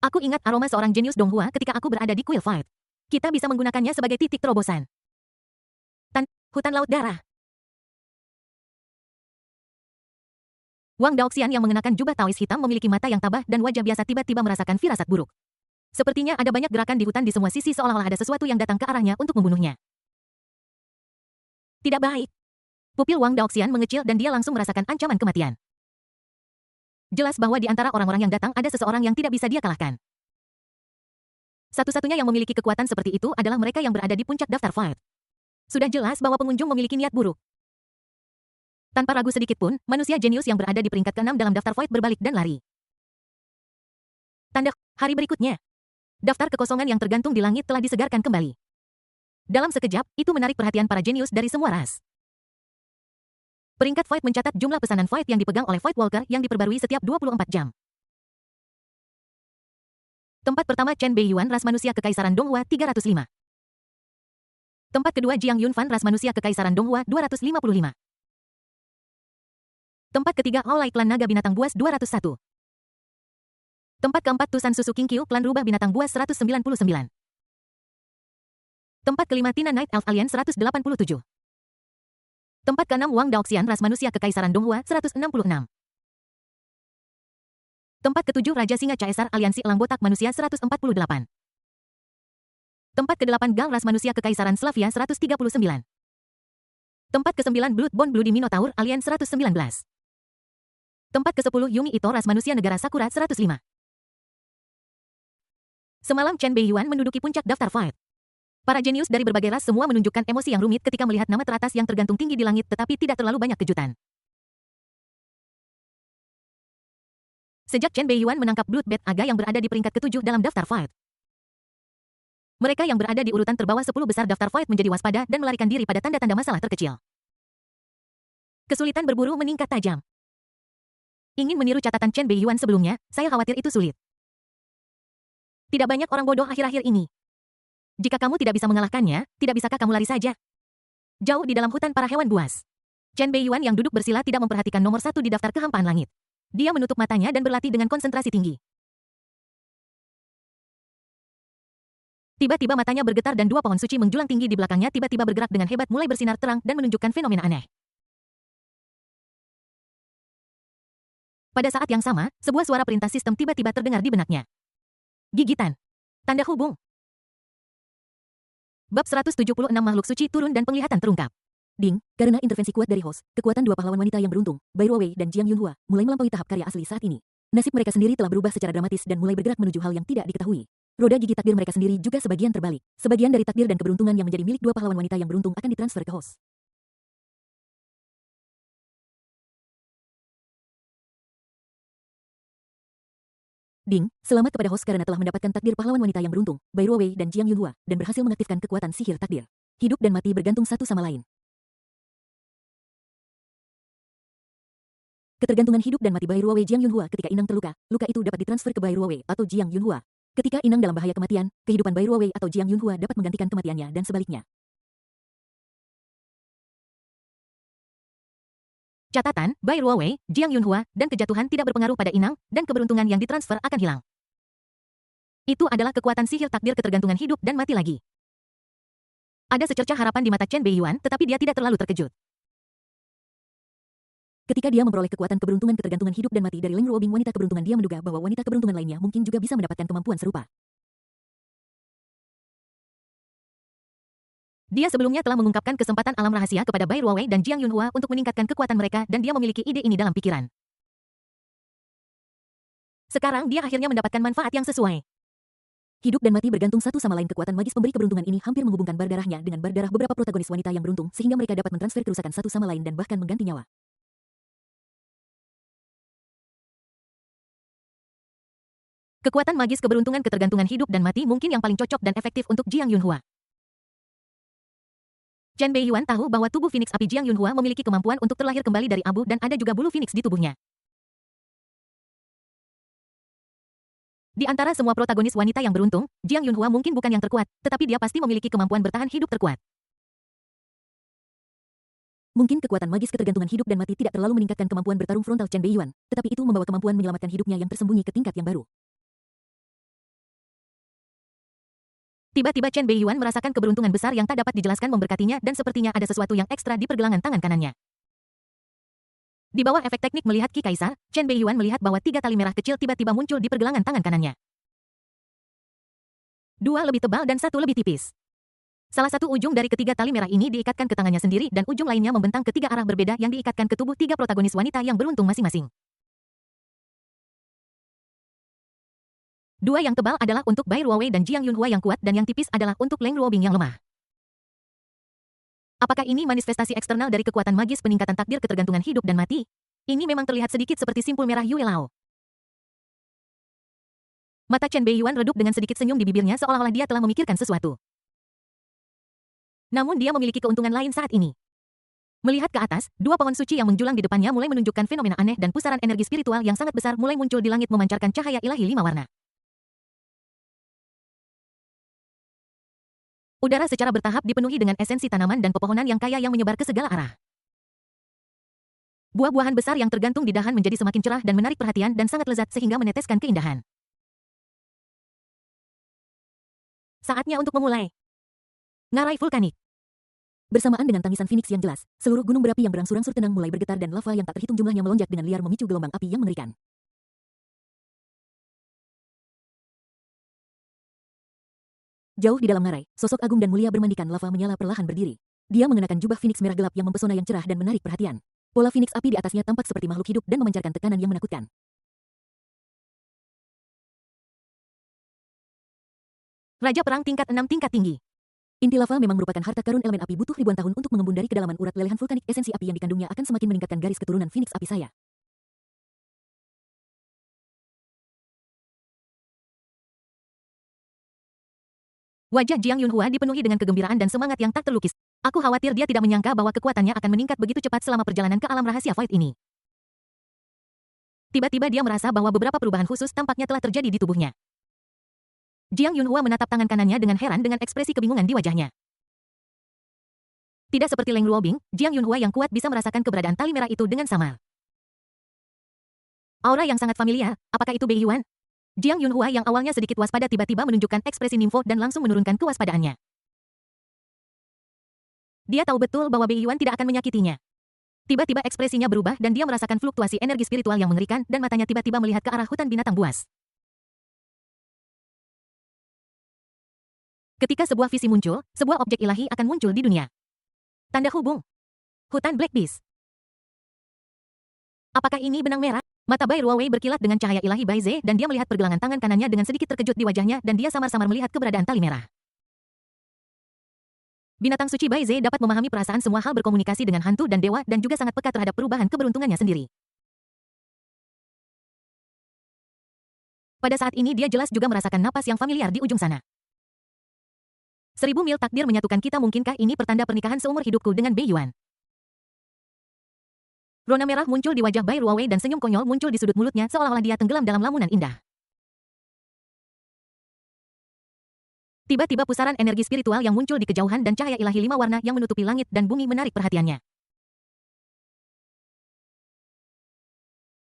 Aku ingat aroma seorang jenius Donghua ketika aku berada di Kuil Fight. Kita bisa menggunakannya sebagai titik terobosan. Hutan laut darah. Wang Daoxian yang mengenakan jubah Taois hitam memiliki mata yang tabah dan wajah biasa tiba-tiba merasakan firasat buruk. Sepertinya ada banyak gerakan di hutan di semua sisi seolah-olah ada sesuatu yang datang ke arahnya untuk membunuhnya. Tidak baik. Pupil Wang Daoxian mengecil dan dia langsung merasakan ancaman kematian. Jelas bahwa di antara orang-orang yang datang ada seseorang yang tidak bisa dia kalahkan. Satu-satunya yang memiliki kekuatan seperti itu adalah mereka yang berada di puncak daftar fight. Sudah jelas bahwa pengunjung memiliki niat buruk. Tanpa ragu sedikit pun, manusia jenius yang berada di peringkat ke-6 dalam daftar fight berbalik dan lari. Tanda hari berikutnya. Daftar kekosongan yang tergantung di langit telah disegarkan kembali. Dalam sekejap, itu menarik perhatian para jenius dari semua ras. Peringkat fight mencatat jumlah pesanan fight yang dipegang oleh Fight Walker yang diperbarui setiap 24 jam. Tempat pertama Chen Beiyuan ras manusia Kekaisaran Donghua 305. Tempat kedua Jiang Yunfan ras manusia Kekaisaran Donghua 255. Tempat ketiga Aolai klan naga binatang buas 201. Tempat keempat Tusan Susu Kingqiu klan rubah binatang buas 199. Tempat kelima Tina Night Elf Alien 187. Tempat keenam Wang Daoxian ras manusia Kekaisaran Donghua 166. Tempat ketujuh Raja Singa Caesar Aliansi Elang Botak Manusia 148. Tempat kedelapan Gal ras manusia Kekaisaran Slavia 139. Tempat kesembilan Bloodborne Bloody Minotaur Alien 119. Tempat ke-10 Yumi Ito ras manusia negara Sakura 105. Semalam Chen Beiyuan menduduki puncak daftar fight. Para jenius dari berbagai ras semua menunjukkan emosi yang rumit ketika melihat nama teratas yang tergantung tinggi di langit tetapi tidak terlalu banyak kejutan. Sejak Chen Beiyuan menangkap Bloodbat Aga yang berada di peringkat ke-7 dalam daftar fight. Mereka yang berada di urutan terbawah 10 besar daftar fight menjadi waspada dan melarikan diri pada tanda-tanda masalah terkecil. Kesulitan berburu meningkat tajam. Ingin meniru catatan Chen Beiyuan sebelumnya, saya khawatir itu sulit. Tidak banyak orang bodoh akhir-akhir ini. Jika kamu tidak bisa mengalahkannya, tidak bisakah kamu lari saja? Jauh di dalam hutan para hewan buas. Chen Beiyuan yang duduk bersila tidak memperhatikan nomor 1 di daftar kehampaan langit. Dia menutup matanya dan berlatih dengan konsentrasi tinggi. Tiba-tiba matanya bergetar dan dua pohon suci menjulang tinggi di belakangnya tiba-tiba bergerak dengan hebat mulai bersinar terang dan menunjukkan fenomena aneh. Pada saat yang sama, sebuah suara perintah sistem tiba-tiba terdengar di benaknya. Gigitan. Tanda hubung. Bab 176 Makhluk Suci turun dan penglihatan terungkap. Ding, karena intervensi kuat dari host, kekuatan dua pahlawan wanita yang beruntung, Bai Ruowei dan Jiang Yunhua, mulai melampaui tahap karya asli saat ini. Nasib mereka sendiri telah berubah secara dramatis dan mulai bergerak menuju hal yang tidak diketahui. Roda gigi takdir mereka sendiri juga sebagian terbalik. Sebagian dari takdir dan keberuntungan yang menjadi milik dua pahlawan wanita yang beruntung akan ditransfer ke host. Ding, selamat kepada host karena telah mendapatkan takdir pahlawan wanita yang beruntung, Bai Ruowei dan Jiang Yunhua, dan berhasil mengaktifkan kekuatan sihir takdir. Hidup dan mati bergantung satu sama lain. Ketergantungan hidup dan mati Bai Ruowei Jiang Yunhua. Ketika Inang terluka, luka itu dapat ditransfer ke Bai Ruowei atau Jiang Yunhua. Ketika Inang dalam bahaya kematian, kehidupan Bai Ruowei atau Jiang Yunhua dapat menggantikan kematiannya dan sebaliknya. Catatan, Bai Ruowei, Jiang Yunhua, dan kejatuhan tidak berpengaruh pada Inang, dan keberuntungan yang ditransfer akan hilang. Itu adalah kekuatan sihir takdir ketergantungan hidup dan mati lagi. Ada secercah harapan di mata Chen Beiyuan, tetapi dia tidak terlalu terkejut. Ketika dia memperoleh kekuatan keberuntungan ketergantungan hidup dan mati dari Leng Ruobing wanita keberuntungan, dia menduga bahwa wanita keberuntungan lainnya mungkin juga bisa mendapatkan kemampuan serupa. Dia sebelumnya telah mengungkapkan kesempatan alam rahasia kepada Bai Ruowei dan Jiang Yunhua untuk meningkatkan kekuatan mereka dan dia memiliki ide ini dalam pikiran. Sekarang dia akhirnya mendapatkan manfaat yang sesuai. Hidup dan mati bergantung satu sama lain. Kekuatan magis pemberi keberuntungan ini hampir menghubungkan bar darahnya dengan bar darah beberapa protagonis wanita yang beruntung sehingga mereka dapat mentransfer kerusakan satu sama lain dan bahkan mengganti nyawa. Kekuatan magis keberuntungan ketergantungan hidup dan mati mungkin yang paling cocok dan efektif untuk Jiang Yunhua. Chen Beiyuan tahu bahwa tubuh Phoenix Api Jiang Yunhua memiliki kemampuan untuk terlahir kembali dari abu dan ada juga bulu Phoenix di tubuhnya. Di antara semua protagonis wanita yang beruntung, Jiang Yunhua mungkin bukan yang terkuat, tetapi dia pasti memiliki kemampuan bertahan hidup terkuat. Mungkin kekuatan magis ketergantungan hidup dan mati tidak terlalu meningkatkan kemampuan bertarung frontal Chen Beiyuan, tetapi itu membawa kemampuan menyelamatkan hidupnya yang tersembunyi ke tingkat yang baru. Tiba-tiba Chen Beiyuan merasakan keberuntungan besar yang tak dapat dijelaskan memberkatinya dan sepertinya ada sesuatu yang ekstra di pergelangan tangan kanannya. Di bawah efek teknik melihat Ki Kaisar, Chen Beiyuan melihat bahwa 3 tali merah kecil tiba-tiba muncul di pergelangan tangan kanannya. 2 lebih tebal dan 1 lebih tipis. Salah satu ujung dari ketiga tali merah ini diikatkan ke tangannya sendiri dan ujung lainnya membentang ke 3 arah berbeda yang diikatkan ke tubuh 3 protagonis wanita yang beruntung masing-masing. 2 yang tebal adalah untuk Bai Ruowei dan Jiang Yunhua yang kuat dan yang tipis adalah untuk Leng Ruobing yang lemah. Apakah ini manifestasi eksternal dari kekuatan magis peningkatan takdir ketergantungan hidup dan mati? Ini memang terlihat sedikit seperti simpul merah Yue Lao. Mata Chen Beiyuan redup dengan sedikit senyum di bibirnya seolah-olah dia telah memikirkan sesuatu. Namun dia memiliki keuntungan lain saat ini. Melihat ke atas, 2 pohon suci yang menjulang di depannya mulai menunjukkan fenomena aneh dan pusaran energi spiritual yang sangat besar mulai muncul di langit memancarkan cahaya ilahi 5 warna. Udara secara bertahap dipenuhi dengan esensi tanaman dan pepohonan yang kaya yang menyebar ke segala arah. Buah-buahan besar yang tergantung di dahan menjadi semakin cerah dan menarik perhatian dan sangat lezat sehingga meneteskan keindahan. Saatnya untuk memulai. Ngarai vulkanik. Bersamaan dengan tangisan Phoenix yang jelas, seluruh gunung berapi yang berangsur-angsur tenang mulai bergetar dan lava yang tak terhitung jumlahnya melonjak dengan liar memicu gelombang api yang mengerikan. Jauh di dalam ngarai, sosok agung dan mulia bermandikan lava menyala perlahan berdiri. Dia mengenakan jubah Phoenix merah gelap yang mempesona yang cerah dan menarik perhatian. Pola Phoenix api di atasnya tampak seperti makhluk hidup dan memancarkan tekanan yang menakutkan. Raja Perang tingkat 6 tingkat tinggi. Inti lava memang merupakan harta karun elemen api butuh ribuan tahun untuk mengembun dari kedalaman urat lelehan vulkanik. Esensi api yang dikandungnya akan semakin meningkatkan garis keturunan Phoenix api saya. Wajah Jiang Yunhua dipenuhi dengan kegembiraan dan semangat yang tak terlukis. Aku khawatir dia tidak menyangka bahwa kekuatannya akan meningkat begitu cepat selama perjalanan ke alam rahasia Void ini. Tiba-tiba dia merasa bahwa beberapa perubahan khusus tampaknya telah terjadi di tubuhnya. Jiang Yunhua menatap tangan kanannya dengan heran dengan ekspresi kebingungan di wajahnya. Tidak seperti Leng Ruobing, Jiang Yunhua yang kuat bisa merasakan keberadaan tali merah itu dengan samar. Aura yang sangat familiar, apakah itu Beiyuan? Jiang Yunhua yang awalnya sedikit waspada tiba-tiba menunjukkan ekspresi nimfo dan langsung menurunkan kewaspadaannya. Dia tahu betul bahwa Beiyuan tidak akan menyakitinya. Tiba-tiba ekspresinya berubah dan dia merasakan fluktuasi energi spiritual yang mengerikan dan matanya tiba-tiba melihat ke arah hutan binatang buas. Ketika sebuah visi muncul, sebuah objek ilahi akan muncul di dunia. Tanda hubung. Hutan Black Beast. Apakah ini benang merah? Mata Bai Ruowei berkilat dengan cahaya ilahi Bai Ze dan dia melihat pergelangan tangan kanannya dengan sedikit terkejut di wajahnya dan dia samar-samar melihat keberadaan tali merah. Binatang suci Bai Ze dapat memahami perasaan semua hal berkomunikasi dengan hantu dan dewa dan juga sangat peka terhadap perubahan keberuntungannya sendiri. Pada saat ini dia jelas juga merasakan napas yang familiar di ujung sana. 1000 mil takdir menyatukan kita, mungkinkah ini pertanda pernikahan seumur hidupku dengan Bei Yuan? Rona merah muncul di wajah Bai Ruowei dan senyum konyol muncul di sudut mulutnya seolah-olah dia tenggelam dalam lamunan indah. Tiba-tiba pusaran energi spiritual yang muncul di kejauhan dan cahaya ilahi 5 warna yang menutupi langit dan bumi menarik perhatiannya.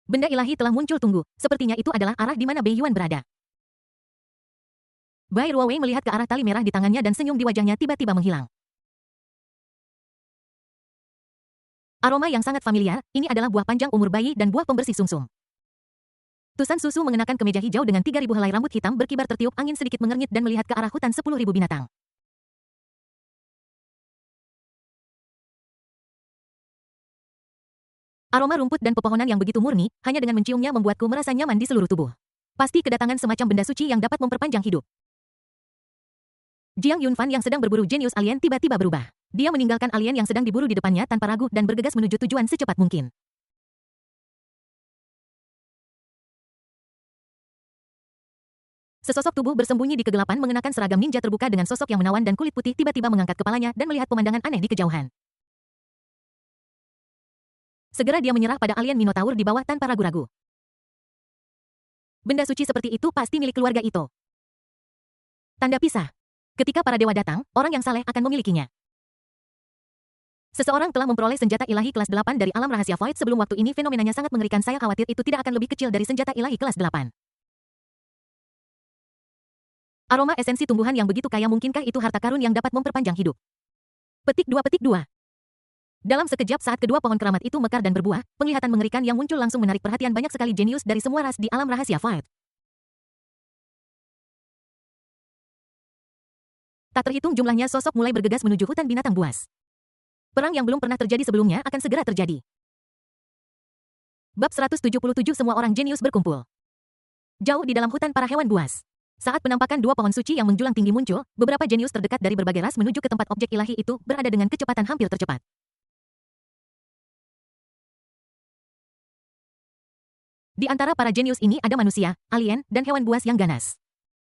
Benda ilahi telah muncul, tunggu, sepertinya itu adalah arah di mana Bei Yuan berada. Bai Ruowei melihat ke arah tali merah di tangannya dan senyum di wajahnya tiba-tiba menghilang. Aroma yang sangat familiar, ini adalah buah panjang umur bayi dan buah pembersih sumsum. Tusan susu mengenakan kemeja hijau dengan 3000 helai rambut hitam berkibar tertiup angin sedikit mengernyit dan melihat ke arah hutan 10.000 binatang. Aroma rumput dan pepohonan yang begitu murni, hanya dengan menciumnya membuatku merasa nyaman di seluruh tubuh. Pasti kedatangan semacam benda suci yang dapat memperpanjang hidup. Jiang Yunfan yang sedang berburu jenius alien tiba-tiba berubah. Dia meninggalkan alien yang sedang diburu di depannya tanpa ragu dan bergegas menuju tujuan secepat mungkin. Sesosok tubuh bersembunyi di kegelapan mengenakan seragam ninja terbuka dengan sosok yang menawan dan kulit putih tiba-tiba mengangkat kepalanya dan melihat pemandangan aneh di kejauhan. Segera dia menyerah pada alien Minotaur di bawah tanpa ragu-ragu. Benda suci seperti itu pasti milik keluarga Ito. Tanda pisah. Ketika para dewa datang, orang yang saleh akan memilikinya. Seseorang telah memperoleh senjata ilahi kelas 8 dari alam rahasia Void sebelum waktu ini, fenomenanya sangat mengerikan, saya khawatir itu tidak akan lebih kecil dari senjata ilahi kelas 8. Aroma esensi tumbuhan yang begitu kaya, mungkinkah itu harta karun yang dapat memperpanjang hidup? Petik 2. Dalam sekejap saat kedua pohon keramat itu mekar dan berbuah, penglihatan mengerikan yang muncul langsung menarik perhatian banyak sekali jenius dari semua ras di alam rahasia Void. Tak terhitung jumlahnya sosok mulai bergegas menuju hutan binatang buas. Perang yang belum pernah terjadi sebelumnya akan segera terjadi. Bab 177 semua orang jenius berkumpul. Jauh di dalam hutan para hewan buas. Saat penampakan dua pohon suci yang menjulang tinggi muncul, beberapa jenius terdekat dari berbagai ras menuju ke tempat objek ilahi itu berada dengan kecepatan hampir tercepat. Di antara para jenius ini ada manusia, alien, dan hewan buas yang ganas.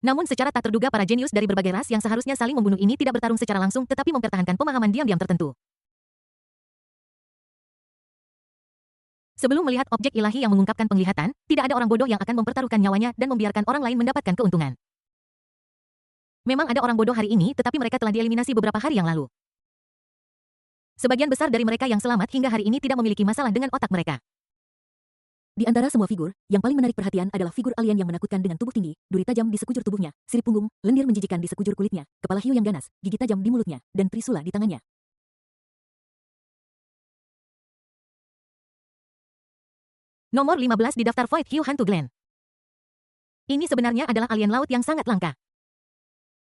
Namun secara tak terduga para jenius dari berbagai ras yang seharusnya saling membunuh ini tidak bertarung secara langsung tetapi mempertahankan pemahaman diam-diam tertentu. Sebelum melihat objek ilahi yang mengungkapkan penglihatan, tidak ada orang bodoh yang akan mempertaruhkan nyawanya dan membiarkan orang lain mendapatkan keuntungan. Memang ada orang bodoh hari ini, tetapi mereka telah dieliminasi beberapa hari yang lalu. Sebagian besar dari mereka yang selamat hingga hari ini tidak memiliki masalah dengan otak mereka. Di antara semua figur, yang paling menarik perhatian adalah figur alien yang menakutkan dengan tubuh tinggi, duri tajam di sekujur tubuhnya, sirip punggung, lendir menjijikan di sekujur kulitnya, kepala hiu yang ganas, gigi tajam di mulutnya, dan trisula di tangannya. Nomor 15 di daftar Void Hiu Hantu Glen. Ini sebenarnya adalah alien laut yang sangat langka.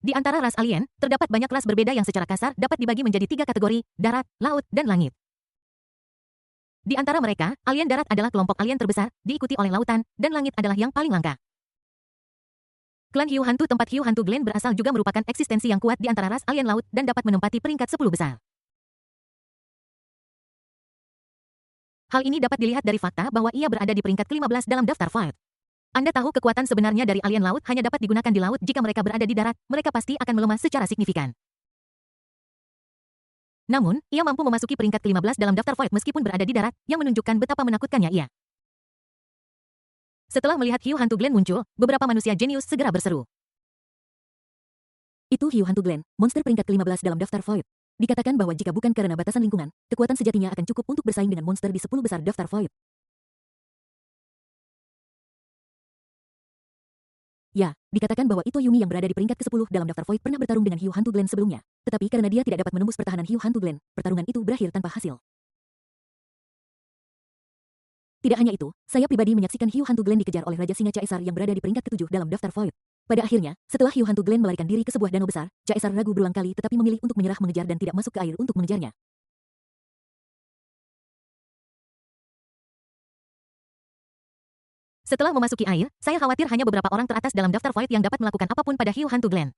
Di antara ras alien, terdapat banyak ras berbeda yang secara kasar dapat dibagi menjadi 3 kategori, darat, laut, dan langit. Di antara mereka, alien darat adalah kelompok alien terbesar, diikuti oleh lautan, dan langit adalah yang paling langka. Klan Hiu Hantu tempat Hiu Hantu Glen berasal juga merupakan eksistensi yang kuat di antara ras alien laut dan dapat menempati peringkat 10 besar. Hal ini dapat dilihat dari fakta bahwa ia berada di peringkat ke-15 dalam daftar Void. Anda tahu kekuatan sebenarnya dari alien laut hanya dapat digunakan di laut. Jika mereka berada di darat, mereka pasti akan melemah secara signifikan. Namun, ia mampu memasuki peringkat ke-15 dalam daftar Void meskipun berada di darat, yang menunjukkan betapa menakutkannya ia. Setelah melihat Hiu Hantu Glen muncul, beberapa manusia jenius segera berseru. Itu Hiu Hantu Glen, monster peringkat ke-15 dalam daftar Void. Dikatakan bahwa jika bukan karena batasan lingkungan, kekuatan sejatinya akan cukup untuk bersaing dengan monster di 10 besar daftar Void. Ya, dikatakan bahwa Ito Yumi yang berada di peringkat ke-10 dalam daftar Void pernah bertarung dengan Hiu Hantu Glen sebelumnya. Tetapi karena dia tidak dapat menembus pertahanan Hiu Hantu Glen, pertarungan itu berakhir tanpa hasil. Tidak hanya itu, saya pribadi menyaksikan Hiu Hantu Glen dikejar oleh Raja Singa Caesar yang berada di peringkat ke-7 dalam daftar Void. Pada akhirnya, setelah Hiu Hantu Glen melarikan diri ke sebuah danau besar, Caesar ragu berulang kali tetapi memilih untuk menyerah mengejar dan tidak masuk ke air untuk mengejarnya. Setelah memasuki air, saya khawatir hanya beberapa orang teratas dalam daftar Void yang dapat melakukan apapun pada Hiu Hantu Glen.